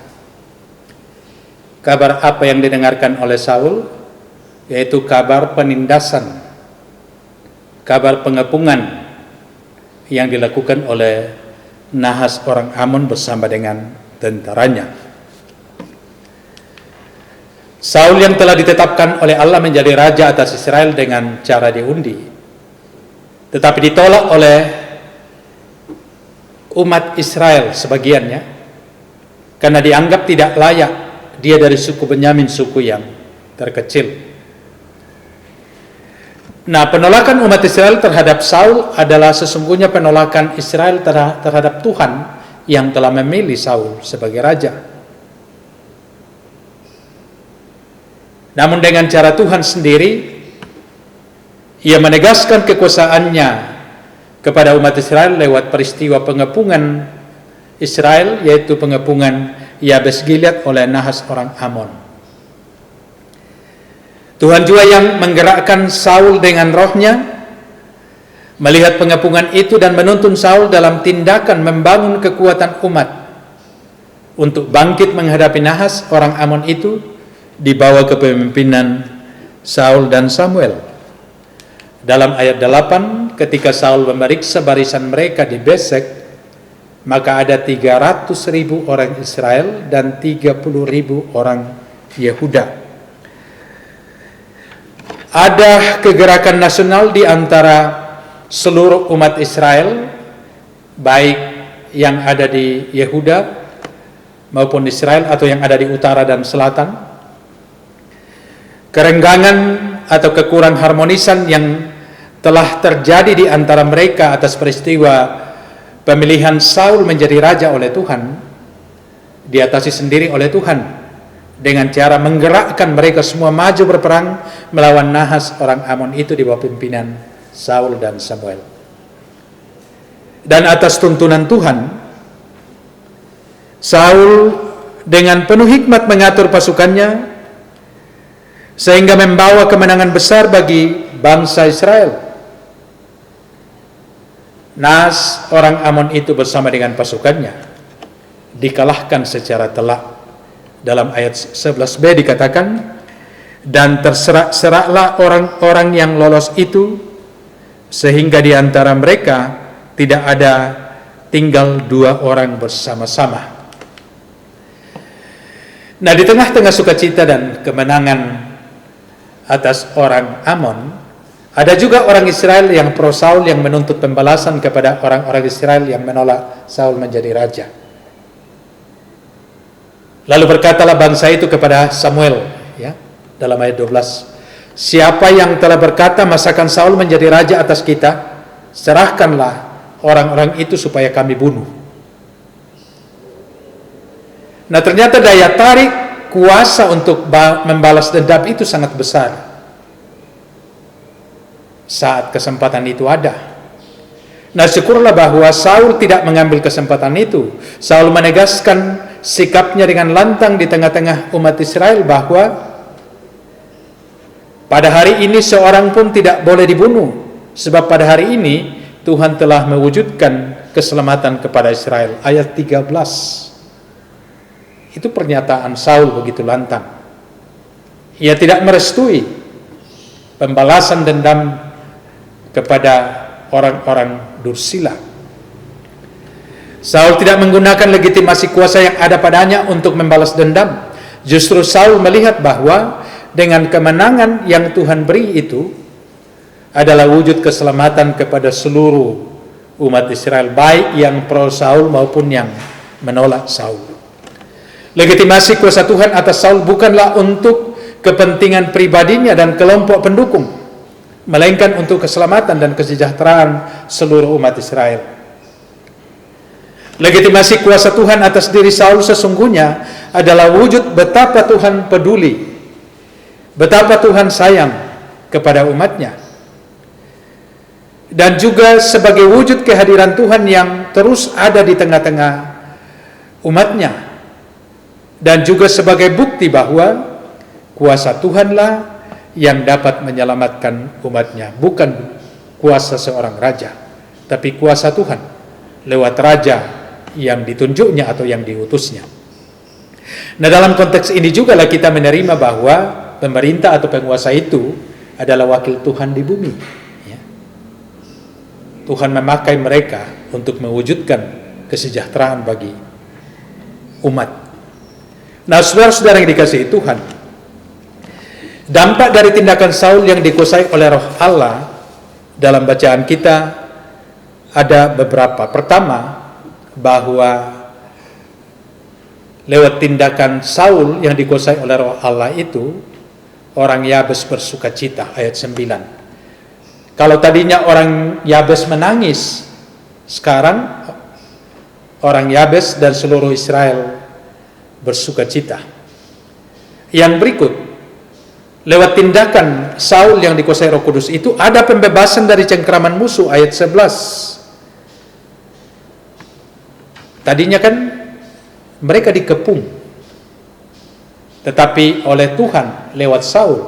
Kabar apa yang didengarkan oleh Saul? Yaitu kabar penindasan, kabar pengepungan yang dilakukan oleh Nahas orang Amon bersama dengan tentaranya. Saul yang telah ditetapkan oleh Allah menjadi raja atas Israel dengan cara diundi, tetapi ditolak oleh umat Israel sebagiannya karena dianggap tidak layak. Dia dari suku Benyamin, suku yang terkecil. Nah, penolakan umat Israel terhadap Saul adalah sesungguhnya penolakan Israel terhadap Tuhan yang telah memilih Saul sebagai raja. Namun dengan cara Tuhan sendiri, ia menegaskan kekuasaannya kepada umat Israel lewat peristiwa pengepungan Israel, yaitu pengepungan Yabes Gilead oleh Nahas orang Amon. Tuhan juga yang menggerakkan Saul dengan rohnya, melihat pengepungan itu dan menuntun Saul dalam tindakan membangun kekuatan umat untuk bangkit menghadapi Nahas orang Amon itu di bawah kepemimpinan Saul dan Samuel. Dalam ayat 8, ketika Saul memeriksa barisan mereka di Besek, maka ada 300.000 orang Israel dan 30.000 orang Yehuda. Ada kegerakan nasional di antara seluruh umat Israel, baik yang ada di Yehuda maupun Israel atau yang ada di utara dan selatan. Kerenggangan atau kekurang harmonisan yang telah terjadi di antara mereka atas peristiwa pemilihan Saul menjadi raja oleh Tuhan, diatasi sendiri oleh Tuhan dengan cara menggerakkan mereka semua maju berperang melawan Nahas orang Amon itu di bawah pimpinan Saul dan Samuel. Dan atas tuntunan Tuhan, Saul dengan penuh hikmat mengatur pasukannya sehingga membawa kemenangan besar bagi bangsa Israel. Nahas orang Amon itu bersama dengan pasukannya dikalahkan secara telak. Dalam ayat 11b dikatakan, dan terserak-seraklah orang-orang yang lolos itu, sehingga di antara mereka tidak ada tinggal 2 orang bersama-sama. Nah, di tengah-tengah sukacita dan kemenangan atas orang Amon, ada juga orang Israel yang pro Saul yang menuntut pembalasan kepada orang-orang Israel yang menolak Saul menjadi raja. Lalu berkatalah bangsa itu kepada Samuel, ya, dalam ayat 12, siapa yang telah berkata masakan Saul menjadi raja atas kita, serahkanlah orang-orang itu supaya kami bunuh. Nah, ternyata daya tarik kuasa untuk membalas dendam itu sangat besar saat kesempatan itu ada. Nah, syukurlah bahwa Saul tidak mengambil kesempatan itu. Saul menegaskan sikapnya dengan lantang di tengah-tengah umat Israel bahwa Pada hari ini seorang pun tidak boleh dibunuh, sebab pada hari ini Tuhan telah mewujudkan keselamatan kepada Israel. Ayat 13. Itu pernyataan Saul begitu lantang. Ia tidak merestui pembalasan dendam kepada orang-orang dursila. Saul tidak menggunakan legitimasi kuasa yang ada padanya untuk membalas dendam. Justru Saul melihat bahwa dengan kemenangan yang Tuhan beri itu adalah wujud keselamatan kepada seluruh umat Israel, baik yang pro Saul maupun yang menolak Saul. Legitimasi kuasa Tuhan atas Saul bukanlah untuk kepentingan pribadinya dan kelompok pendukung, melainkan untuk keselamatan dan kesejahteraan seluruh umat Israel. Legitimasi kuasa Tuhan atas diri Saul sesungguhnya adalah wujud betapa Tuhan peduli, betapa Tuhan sayang kepada umatnya, dan juga sebagai wujud kehadiran Tuhan yang terus ada di tengah-tengah umatnya, dan juga sebagai bukti bahwa kuasa Tuhanlah yang dapat menyelamatkan umatnya, bukan kuasa seorang raja, tapi kuasa Tuhan lewat raja yang ditunjuknya atau yang diutusnya. Nah, dalam konteks ini juga lah kita menerima bahwa pemerintah atau penguasa itu adalah wakil Tuhan di bumi. Ya. Tuhan memakai mereka untuk mewujudkan kesejahteraan bagi umat. Nah, saudara-saudara yang dikasihi Tuhan, dampak dari tindakan Saul yang dikuasai oleh Roh Allah dalam bacaan kita ada beberapa. Pertama, bahwa lewat tindakan Saul yang dikuasai oleh Roh Allah itu, orang Yabes bersuka cita. Ayat 9. Kalau tadinya orang Yabes menangis, sekarang orang Yabes dan seluruh Israel bersuka cita. Yang berikut, lewat tindakan Saul yang dikuasai Roh Kudus itu ada pembebasan dari cengkraman musuh. Ayat 11. Tadinya kan mereka dikepung, tetapi oleh Tuhan lewat Saul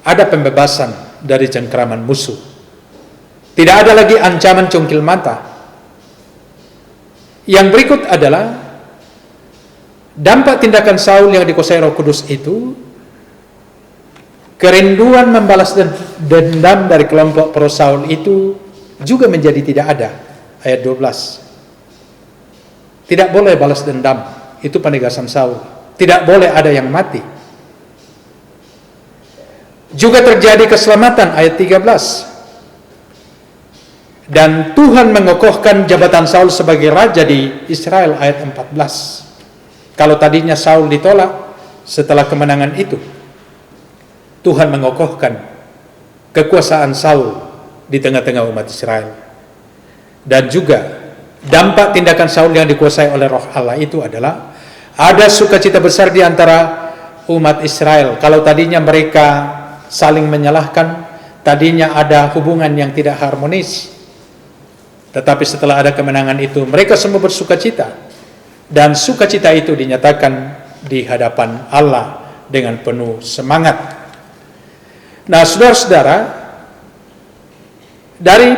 ada pembebasan dari cengkraman musuh. Tidak ada lagi ancaman cungkil mata. Yang berikut adalah dampak tindakan Saul yang dikuasai Roh Kudus itu, kerinduan membalas dendam dari kelompok pro Saul itu juga menjadi tidak ada. Ayat 12. Tidak boleh balas dendam, itu penegasan Saul. Tidak boleh ada yang mati. Juga terjadi keselamatan. Ayat 13. Dan Tuhan mengokohkan jabatan Saul sebagai raja di Israel. Ayat 14. Kalau tadinya Saul ditolak, setelah kemenangan itu Tuhan mengokohkan kekuasaan Saul di tengah-tengah umat Israel. Dan juga dampak tindakan Saul yang dikuasai oleh Roh Allah itu adalah ada sukacita besar di antara umat Israel. Kalau tadinya mereka saling menyalahkan, tadinya ada hubungan yang tidak harmonis, tetapi setelah ada kemenangan itu mereka semua bersukacita, dan sukacita itu dinyatakan di hadapan Allah dengan penuh semangat. Nah, saudara-saudara, dari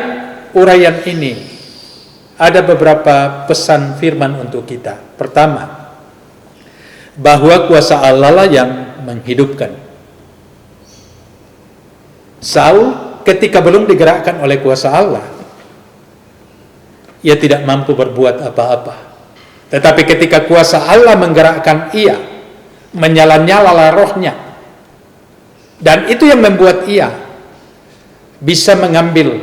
uraian ini ada beberapa pesan firman untuk kita. Pertama, bahwa kuasa Allah lah yang menghidupkan. Saul ketika belum digerakkan oleh kuasa Allah, ia tidak mampu berbuat apa-apa. Tetapi ketika kuasa Allah menggerakkan ia, menyala-nyala rohnya, dan itu yang membuat ia bisa mengambil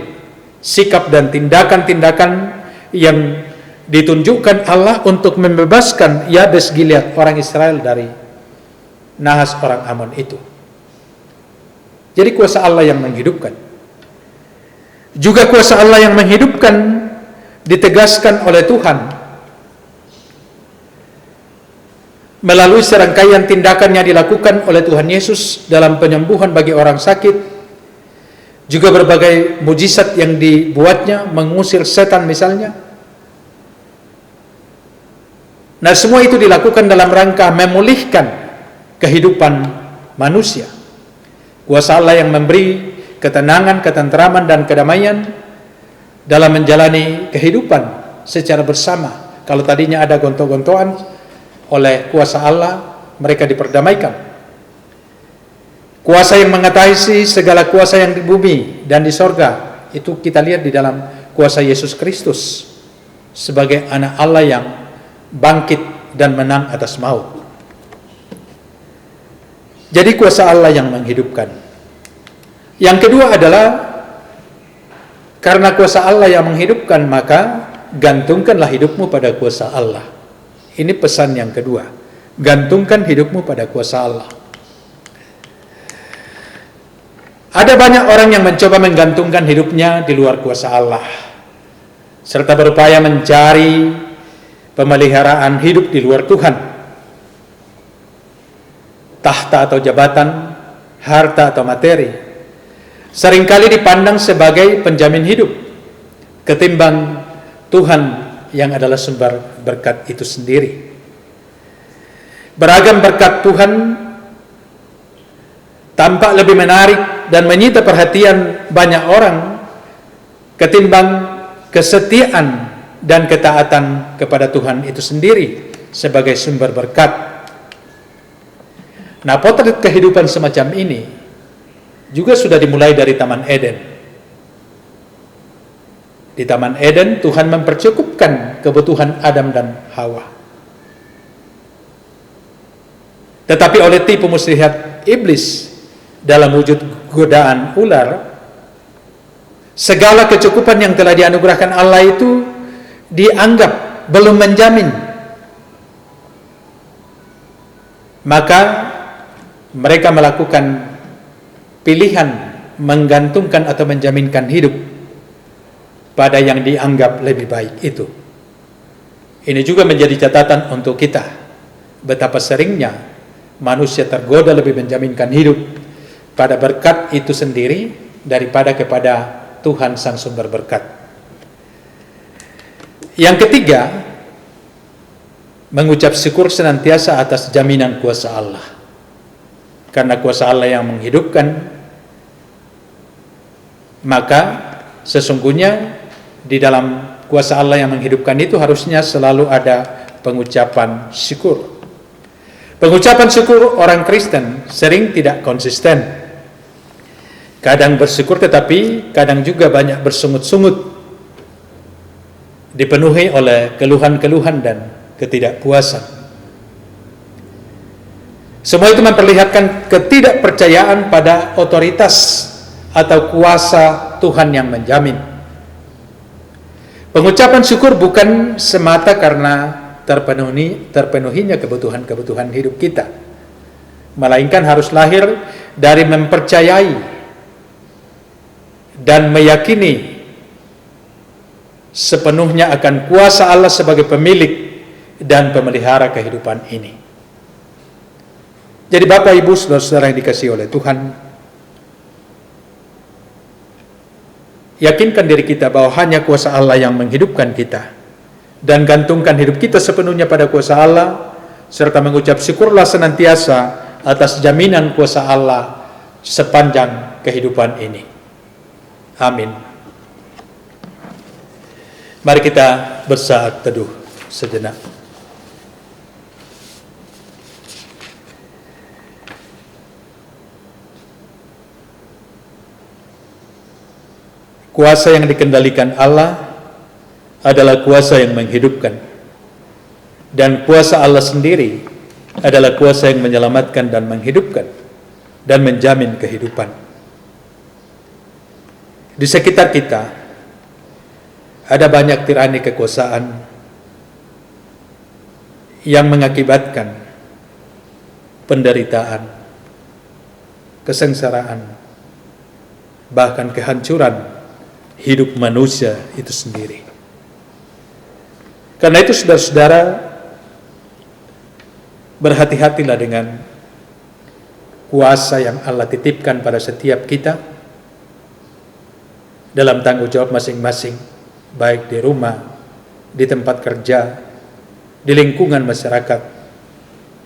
sikap dan tindakan-tindakan yang ditunjukkan Allah untuk membebaskan Yabes Gilead, orang Israel, dari nahas orang Amon itu. Jadi kuasa Allah yang menghidupkan. Juga kuasa Allah yang menghidupkan ditegaskan oleh Tuhan melalui serangkaian tindakan yang dilakukan oleh Tuhan Yesus dalam penyembuhan bagi orang sakit, juga berbagai mujizat yang dibuatnya, mengusir setan misalnya. Nah, semua itu dilakukan dalam rangka memulihkan kehidupan manusia. Kuasa Allah yang memberi ketenangan, ketentraman, dan kedamaian dalam menjalani kehidupan secara bersama. Kalau tadinya ada gontok-gontokan, oleh kuasa Allah mereka diperdamaikan. Kuasa yang mengatasi segala kuasa yang di bumi dan di sorga, itu kita lihat di dalam kuasa Yesus Kristus sebagai anak Allah yang bangkit dan menang atas maut. Jadi kuasa Allah yang menghidupkan. Yang kedua adalah karena kuasa Allah yang menghidupkan, maka gantungkanlah hidupmu pada kuasa Allah. Ini pesan yang kedua. Gantungkan hidupmu pada kuasa Allah. Ada banyak orang yang mencoba menggantungkan hidupnya di luar kuasa Allah, serta berupaya mencari pemeliharaan hidup di luar Tuhan. Tahta atau jabatan, harta atau materi, seringkali dipandang sebagai penjamin hidup, ketimbang Tuhan yang adalah sumber berkat itu sendiri. Beragam berkat Tuhan tampak lebih menarik dan menyita perhatian banyak orang ketimbang kesetiaan dan ketaatan kepada Tuhan itu sendiri sebagai sumber berkat. Nah, potret kehidupan semacam ini juga sudah dimulai dari Taman Eden. Di Taman Eden, Tuhan mempercukupkan kebutuhan Adam dan Hawa. Tetapi oleh tipu muslihat iblis dalam wujud godaan ular, segala kecukupan yang telah dianugerahkan Allah itu dianggap belum menjamin. Maka mereka melakukan pilihan menggantungkan atau menjaminkan hidup pada yang dianggap lebih baik itu. Ini juga menjadi catatan untuk kita, betapa seringnya manusia tergoda lebih menjaminkan hidup pada berkat itu sendiri daripada kepada Tuhan sang sumber berkat. Yang ketiga, mengucap syukur senantiasa atas jaminan kuasa Allah. Karena kuasa Allah yang menghidupkan, maka sesungguhnya di dalam kuasa Allah yang menghidupkan itu harusnya selalu ada pengucapan syukur. Pengucapan syukur orang Kristen sering tidak konsisten. Kadang bersyukur tetapi kadang juga banyak bersungut-sungut, dipenuhi oleh keluhan-keluhan dan ketidakpuasan. Semua itu memperlihatkan ketidakpercayaan pada otoritas atau kuasa Tuhan yang menjamin. Pengucapan syukur bukan semata karena terpenuhinya kebutuhan-kebutuhan hidup kita, melainkan harus lahir dari mempercayai dan meyakini sepenuhnya akan kuasa Allah sebagai pemilik dan pemelihara kehidupan ini. Jadi Bapak, Ibu, Saudara-saudara yang dikasihi oleh Tuhan, yakinkan diri kita bahwa hanya kuasa Allah yang menghidupkan kita, dan gantungkan hidup kita sepenuhnya pada kuasa Allah, serta mengucap syukurlah senantiasa atas jaminan kuasa Allah sepanjang kehidupan ini. Amin. Mari kita bersaat teduh sejenak. Kuasa yang dikendalikan Allah adalah kuasa yang menghidupkan, dan kuasa Allah sendiri adalah kuasa yang menyelamatkan dan menghidupkan dan menjamin kehidupan. Di sekitar kita ada banyak tirani kekuasaan yang mengakibatkan penderitaan, kesengsaraan, bahkan kehancuran hidup manusia itu sendiri. Karena itu saudara-saudara, berhati-hatilah dengan kuasa yang Allah titipkan pada setiap kita dalam tanggung jawab masing-masing, baik di rumah, di tempat kerja, di lingkungan masyarakat,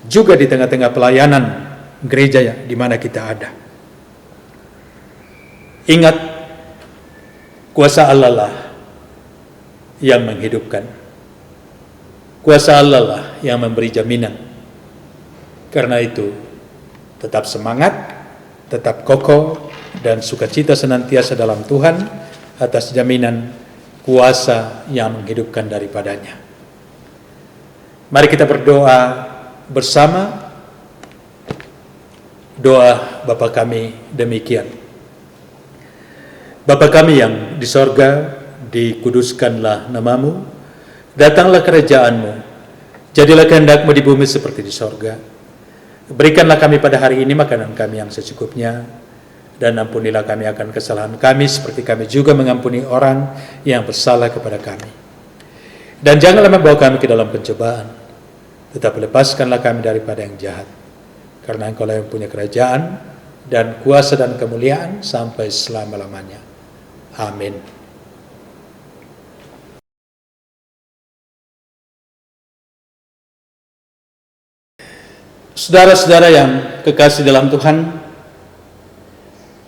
juga di tengah-tengah pelayanan gereja di mana kita ada. Ingat, kuasa Allah lah yang menghidupkan. Kuasa Allah lah yang memberi jaminan. Karena itu, tetap semangat, tetap kokoh, dan sukacita senantiasa dalam Tuhan atas jaminan kuasa yang menghidupkan daripadanya. Mari kita berdoa bersama. Doa Bapa kami demikian. Bapa kami yang di sorga, dikuduskanlah namamu, datanglah kerajaanmu, jadilah kehendak-Mu di bumi seperti di sorga. Berikanlah kami pada hari ini makanan kami yang secukupnya, dan ampunilah kami akan kesalahan kami seperti kami juga mengampuni orang yang bersalah kepada kami. Dan janganlah membawa kami ke dalam pencobaan, tetapi lepaskanlah kami daripada yang jahat. Karena Engkau-lah yang punya kerajaan dan kuasa dan kemuliaan sampai selama-lamanya. Amin. Saudara-saudara yang kekasih dalam Tuhan,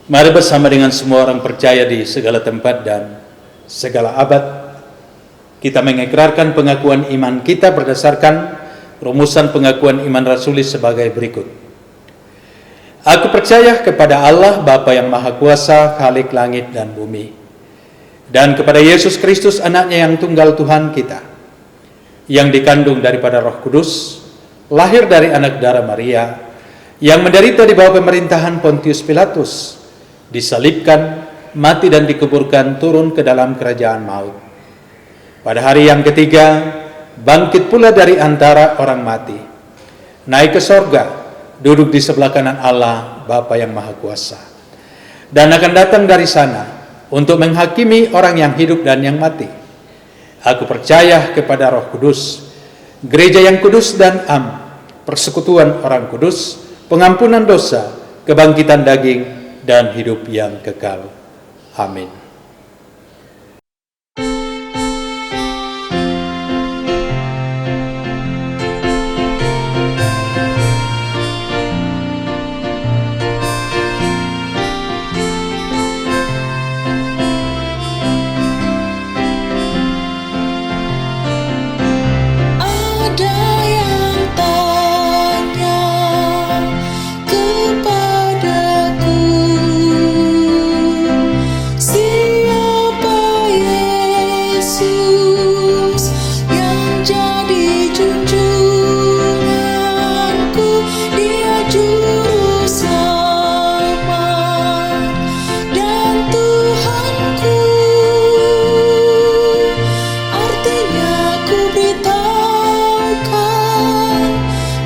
mari bersama dengan semua orang percaya di segala tempat dan segala abad, kita mengikrarkan pengakuan iman kita berdasarkan rumusan pengakuan iman rasuli sebagai berikut. Aku percaya kepada Allah Bapa yang Maha Kuasa, Khalik langit dan bumi, dan kepada Yesus Kristus anaknya yang tunggal Tuhan kita, yang dikandung daripada Roh Kudus, lahir dari anak darah Maria, yang menderita di bawah pemerintahan Pontius Pilatus, disalibkan, mati dan dikuburkan, turun ke dalam kerajaan maut. Pada hari yang ketiga, bangkit pula dari antara orang mati, naik ke sorga, duduk di sebelah kanan Allah Bapa yang Maha Kuasa, dan akan datang dari sana untuk menghakimi orang yang hidup dan yang mati. Aku percaya kepada Roh Kudus, gereja yang kudus dan am, persekutuan orang kudus, pengampunan dosa, kebangkitan daging, dan hidup yang kekal. Amin. Ada yang tanya kepadaku, siapa Yesus yang jadi junjunganku? Dia juru selamat dan Tuhanku. Artinya ku beritahukan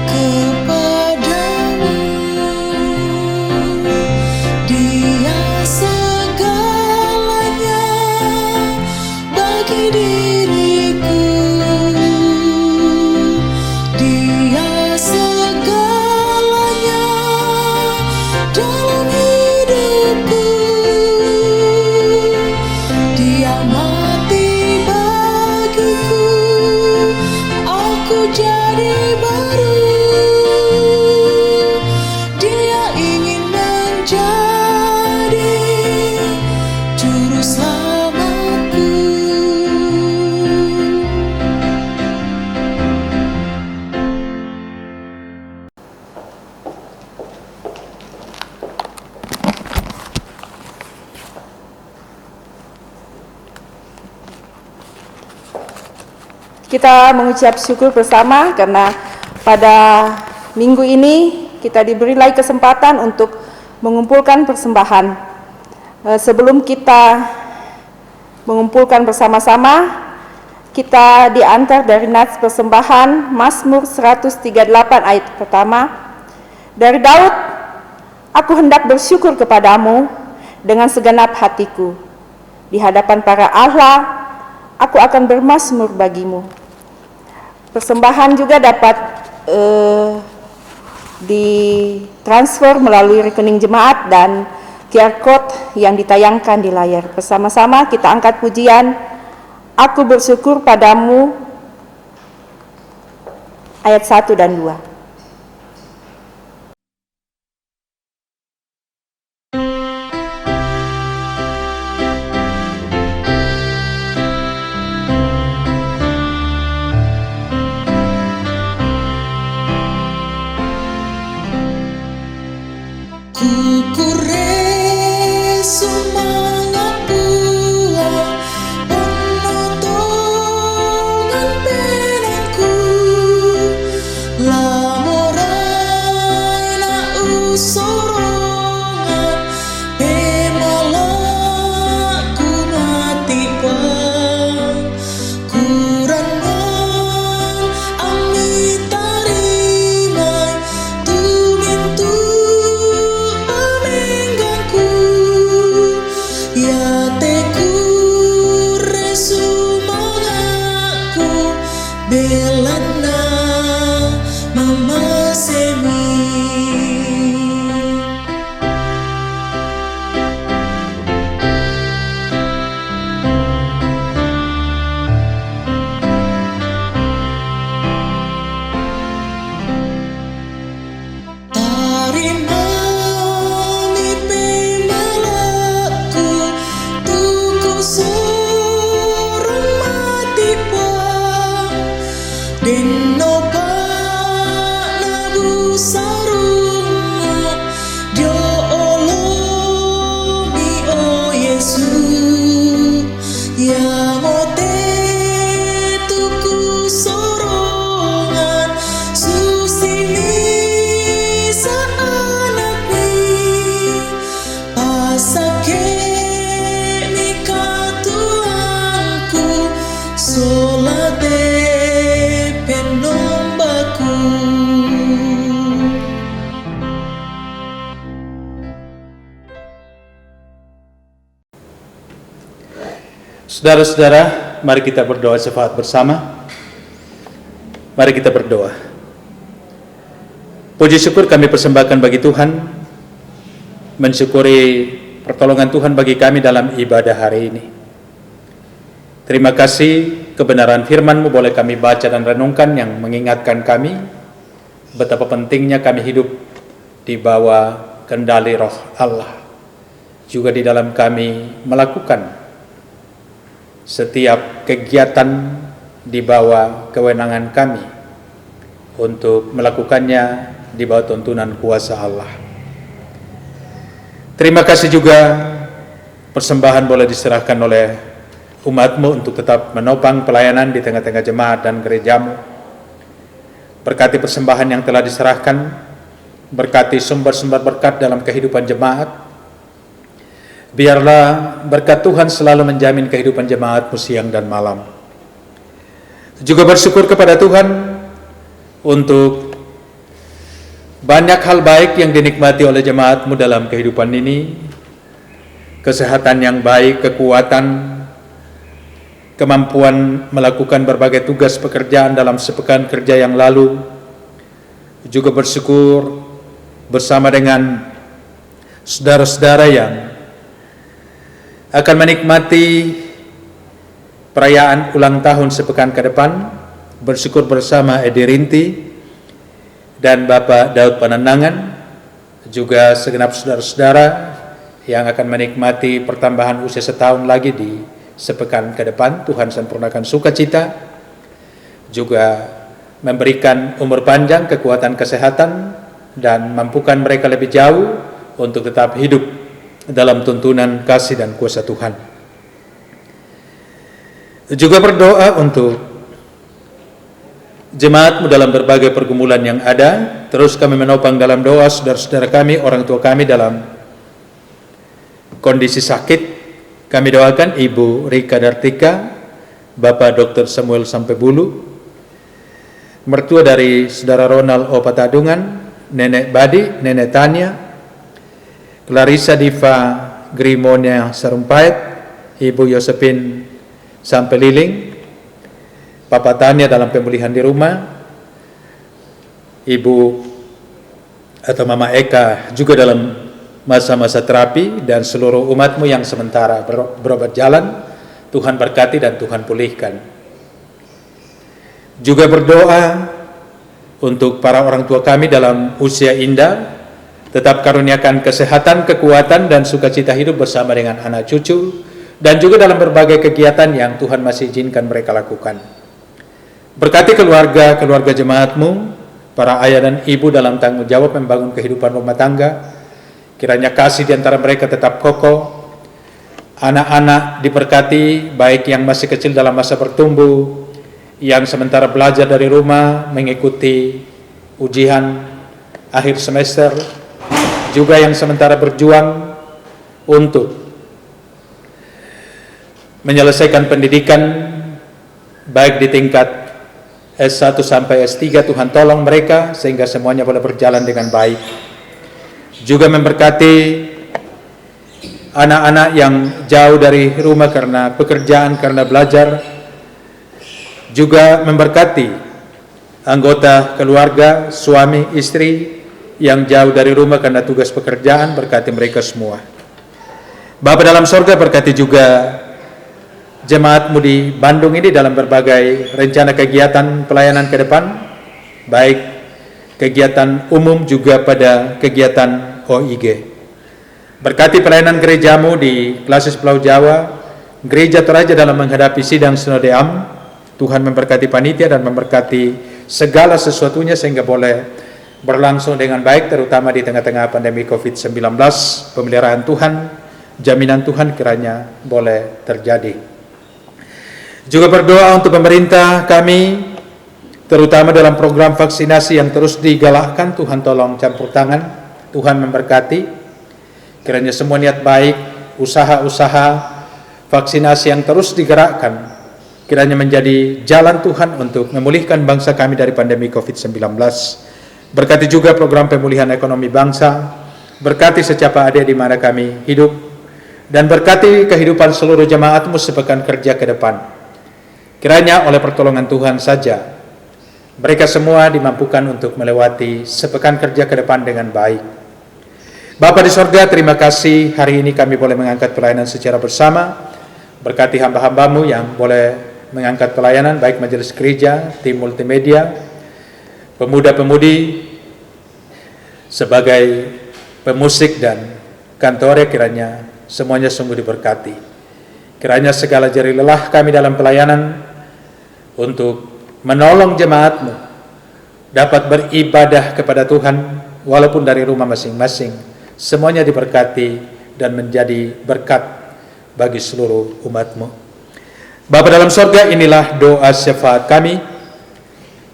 kepadamu, Dia segalanya bagi diriku. Dia segalanya dalam hidupku. Dia mati bagiku, aku jadi baru. Dia ingin menjadi juru selamatku. Kita mengucap syukur bersama karena pada minggu ini kita diberi lagi kesempatan untuk mengumpulkan persembahan. Sebelum kita mengumpulkan bersama-sama, kita diantar dari nats persembahan Mazmur 138 ayat pertama. Dari Daud, aku hendak bersyukur kepadamu dengan segenap hatiku. Di hadapan para Allah, aku akan bermazmur bagimu. Persembahan juga dapat ditransfer melalui rekening jemaat dan QR code yang ditayangkan di layar. Bersama-sama kita angkat pujian, aku bersyukur padamu, ayat 1 dan 2. Elana Mama Semi. Tarima mipe malaku tuku surung mati pa deno pa nabu sarung dio olo mi o Yesu ya mote tuku sorongan susini sa anak ni pasake mi katuangku solate penombaku. Saudara-saudara, mari kita berdoa syafaat bersama. Mari kita berdoa. Puji syukur kami persembahkan bagi Tuhan, mensyukuri pertolongan Tuhan bagi kami dalam ibadah hari ini. Terima kasih kebenaran firman-Mu boleh kami baca dan renungkan yang mengingatkan kami betapa pentingnya kami hidup di bawah kendali Roh Allah. Juga di dalam kami melakukan setiap kegiatan di bawah kewenangan kami untuk melakukannya di bawah tuntunan kuasa Allah. Terima kasih juga persembahan boleh diserahkan oleh umat-Mu untuk tetap menopang pelayanan di tengah-tengah jemaat dan gereja-Mu. Berkati persembahan yang telah diserahkan, berkati sumber-sumber berkat dalam kehidupan jemaat. Biarlah berkat Tuhan selalu menjamin kehidupan jemaat-Mu siang dan malam. Juga bersyukur kepada Tuhan untuk banyak hal baik yang dinikmati oleh jemaat-Mu dalam kehidupan ini. Kesehatan yang baik, kekuatan, kemampuan melakukan berbagai tugas pekerjaan dalam sepekan kerja yang lalu. Juga bersyukur bersama dengan saudara-saudara yang akan menikmati perayaan ulang tahun sepekan ke depan. Bersyukur bersama Edi Rinti dan Bapak Daud Pananangan, juga segenap saudara-saudara yang akan menikmati pertambahan usia setahun lagi di sepekan ke depan. Tuhan sempurnakan sukacita, juga memberikan umur panjang, kekuatan kesehatan, dan mampukan mereka lebih jauh untuk tetap hidup dalam tuntunan kasih dan kuasa Tuhan. Juga berdoa untuk jemaat-Mu dalam berbagai pergumulan yang ada. Terus kami menopang dalam doa saudara-saudara kami, orang tua kami dalam kondisi sakit. Kami doakan Ibu Rika Dartika, Bapak Dr. Samuel Sampebulu, mertua dari Saudara Ronald Opatadungan, Nenek Badi, Nenek Tania, Clarissa Diva Grimonia Sarumpait, Ibu Yosepin Sampeliling, Papa Tania dalam pemulihan di rumah, Ibu atau Mama Eka juga dalam masa-masa terapi, dan seluruh umat-Mu yang sementara berobat jalan. Tuhan berkati dan Tuhan pulihkan. Juga berdoa untuk para orang tua kami dalam usia indah. Tetap karuniakan kesehatan, kekuatan, dan sukacita hidup bersama dengan anak cucu, dan juga dalam berbagai kegiatan yang Tuhan masih izinkan mereka lakukan. Berkati keluarga jemaat-Mu, para ayah dan ibu dalam tanggung jawab membangun kehidupan rumah tangga. Kiranya kasih di antara mereka tetap kokoh. Anak-anak diberkati, baik yang masih kecil dalam masa bertumbuh, yang sementara belajar dari rumah, mengikuti ujian akhir semester, juga yang sementara berjuang untuk menyelesaikan pendidikan baik di tingkat S1 sampai S3. Tuhan tolong mereka sehingga semuanya boleh berjalan dengan baik. Juga memberkati anak-anak yang jauh dari rumah karena pekerjaan, karena belajar. Juga memberkati anggota keluarga, suami, istri yang jauh dari rumah karena tugas pekerjaan, berkati mereka semua. Bapa dalam sorga, berkati juga jemaatmu di Bandung ini dalam berbagai rencana kegiatan pelayanan ke depan, baik kegiatan umum juga pada kegiatan OIG. Berkati pelayanan gerejamu di Klasis Pulau Jawa, Gereja Toraja dalam menghadapi sidang Sinode Am. Tuhan memberkati panitia dan memberkati segala sesuatunya sehingga boleh berlangsung dengan baik, terutama di tengah-tengah pandemi COVID-19. Pemeliharaan Tuhan, jaminan Tuhan kiranya boleh terjadi. Juga berdoa untuk pemerintah kami, terutama dalam program vaksinasi yang terus digalakkan. Tuhan tolong campur tangan, Tuhan memberkati. Kiranya semua niat baik, usaha-usaha vaksinasi yang terus digerakkan, kiranya menjadi jalan Tuhan untuk memulihkan bangsa kami dari pandemi COVID-19. Berkati juga program pemulihan ekonomi bangsa, berkati setiap ada di mana kami hidup, dan berkati kehidupan seluruh jemaatmu sepekan kerja ke depan. Kiranya oleh pertolongan Tuhan saja, mereka semua dimampukan untuk melewati sepekan kerja ke depan dengan baik. Bapa di sorga, terima kasih hari ini kami boleh mengangkat pelayanan secara bersama. Berkati hamba-hambamu yang boleh mengangkat pelayanan, baik majelis gereja, tim multimedia, pemuda-pemudi, sebagai pemusik dan kantore, kiranya semuanya sungguh diberkati. Kiranya segala jeri lelah kami dalam pelayanan untuk menolong jemaatmu dapat beribadah kepada Tuhan walaupun dari rumah masing-masing, semuanya diberkati dan menjadi berkat bagi seluruh umatmu. Bapa dalam sorga, inilah doa syafaat kami.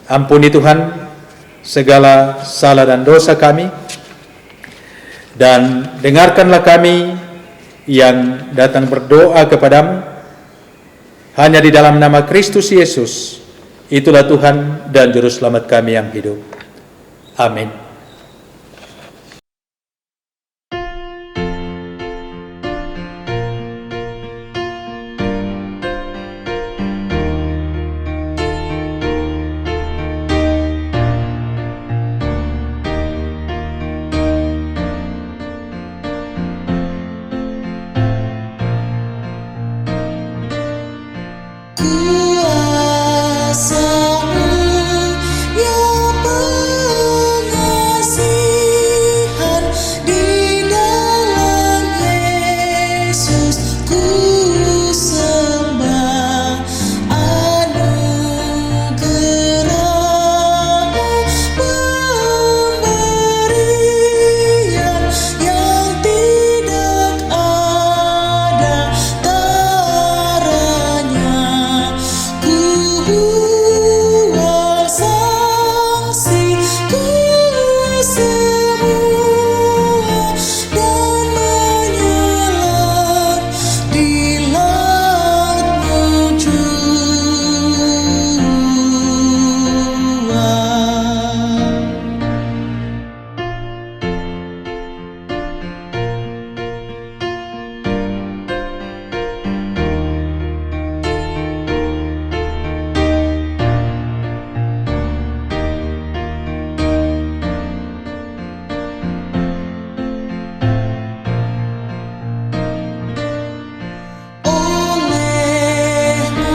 Ampuni Tuhan segala salah dan dosa kami, dan dengarkanlah kami yang datang berdoa kepadamu hanya di dalam nama Kristus Yesus. Itulah Tuhan dan Juru Selamat kami yang hidup. Amin. Kuasa-Mu yang pengasihan di dalam Yesus ku sembah. Anugerah-Mu pemberian yang tidak ada taranya. Ku buang saksiku semua dan menyelam di laut-Mu jua. Oleh-Mu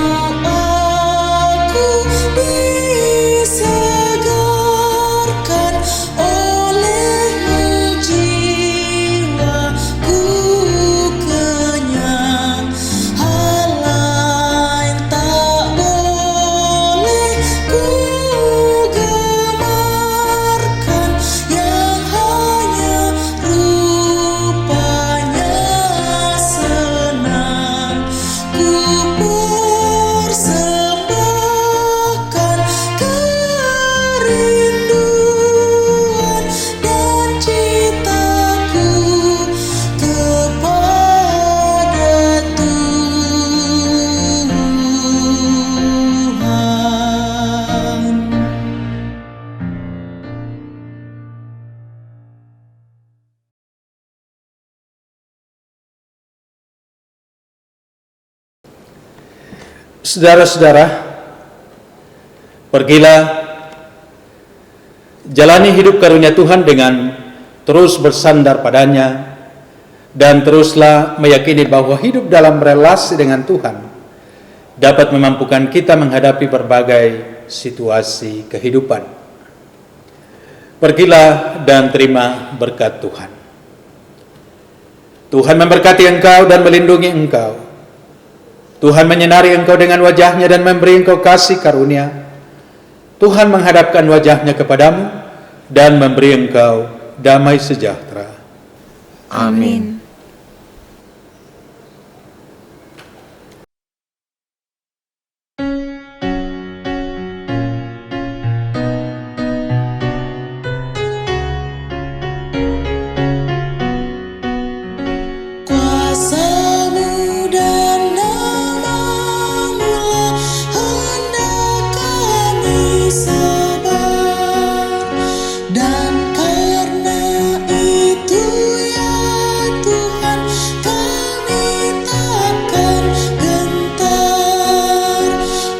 aku disegarkan, oleh-Mu jiwaku kenyang. Hal lain tak boleh ku gemarkan, yang hanya rupanya senang. Ku persembahkan kerinduan dan cintaku kepada Tuhan. Saudara-saudara, pergilah Jalani hidup karunia Tuhan dengan terus bersandar padanya, dan teruslah meyakini bahwa hidup dalam relasi dengan Tuhan dapat memampukan kita menghadapi berbagai situasi kehidupan. Pergilah dan terima berkat Tuhan. Tuhan memberkati engkau dan melindungi engkau. Tuhan menyinari engkau dengan wajah-Nya dan memberi engkau kasih karunia. Tuhan menghadapkan wajah-Nya kepadamu dan memberi engkau damai sejahtera. Amin. Kuasa-Mu dan nama-Mu-lah hendak kami sembah, dan karena itu ya Tuhan kami takkan gentar,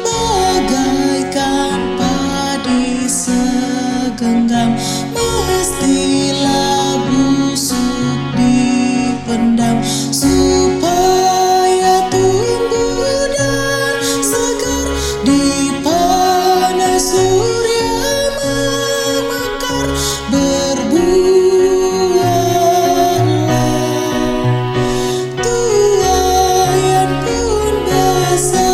bagaikan padi segenggam mestilah busuk dipendam, supaya tumbuh dan segar di panas surya memekar. Berbuahlah, tuaian pun besar.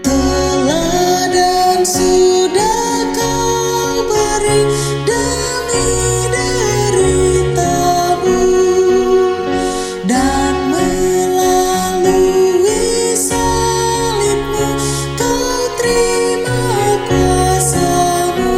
Teladan sudah Kau beri demi derita-Mu, dan melalui salib-Mu Kau terima kuasa-Mu.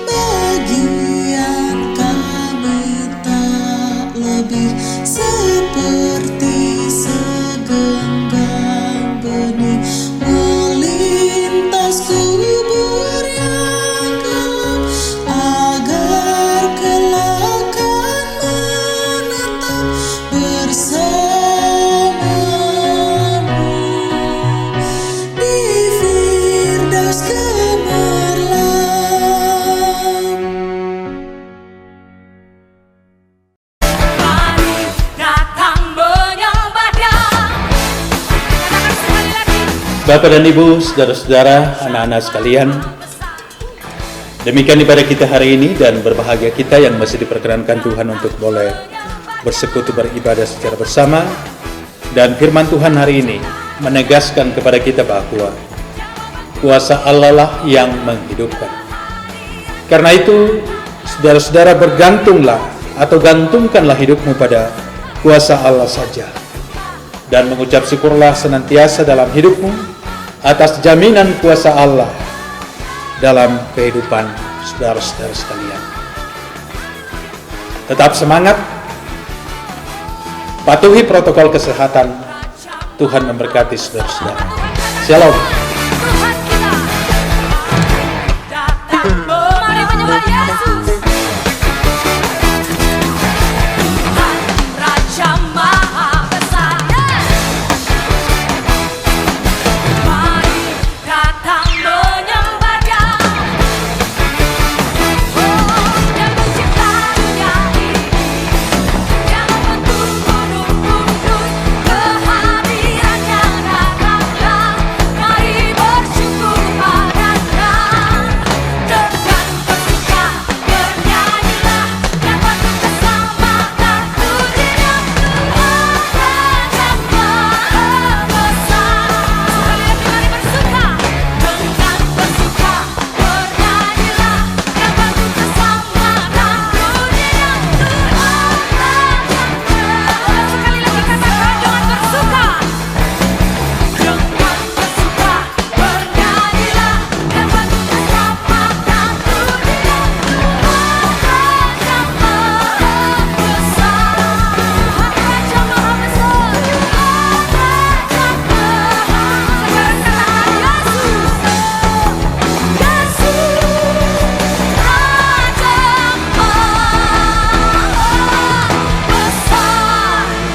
Bagian kami tak lebih seperti segenggam benih melintas kubur yang gelap, agar kelak kan menetap bersama-Mu di Firdaus gemerlap. Mari datang menyembah Dia. Katakan sekali lagi. Bapak dan Ibu, saudara-saudara, anak-anak sekalian, demikian ibadah kita hari ini, dan berbahagia kita yang masih diperkenankan Tuhan untuk boleh bersekutu beribadah secara bersama. Dan firman Tuhan hari ini menegaskan kepada kita bahwa kuasa Allah lah yang menghidupkan. Karena itu, saudara-saudara, bergantunglah atau gantungkanlah hidupmu pada kuasa Allah saja, dan mengucap syukurlah senantiasa dalam hidupmu atas jaminan kuasa Allah dalam kehidupan saudara-saudara sekalian. Tetap semangat, patuhi protokol kesehatan. Tuhan memberkati saudara-saudara. Shalom.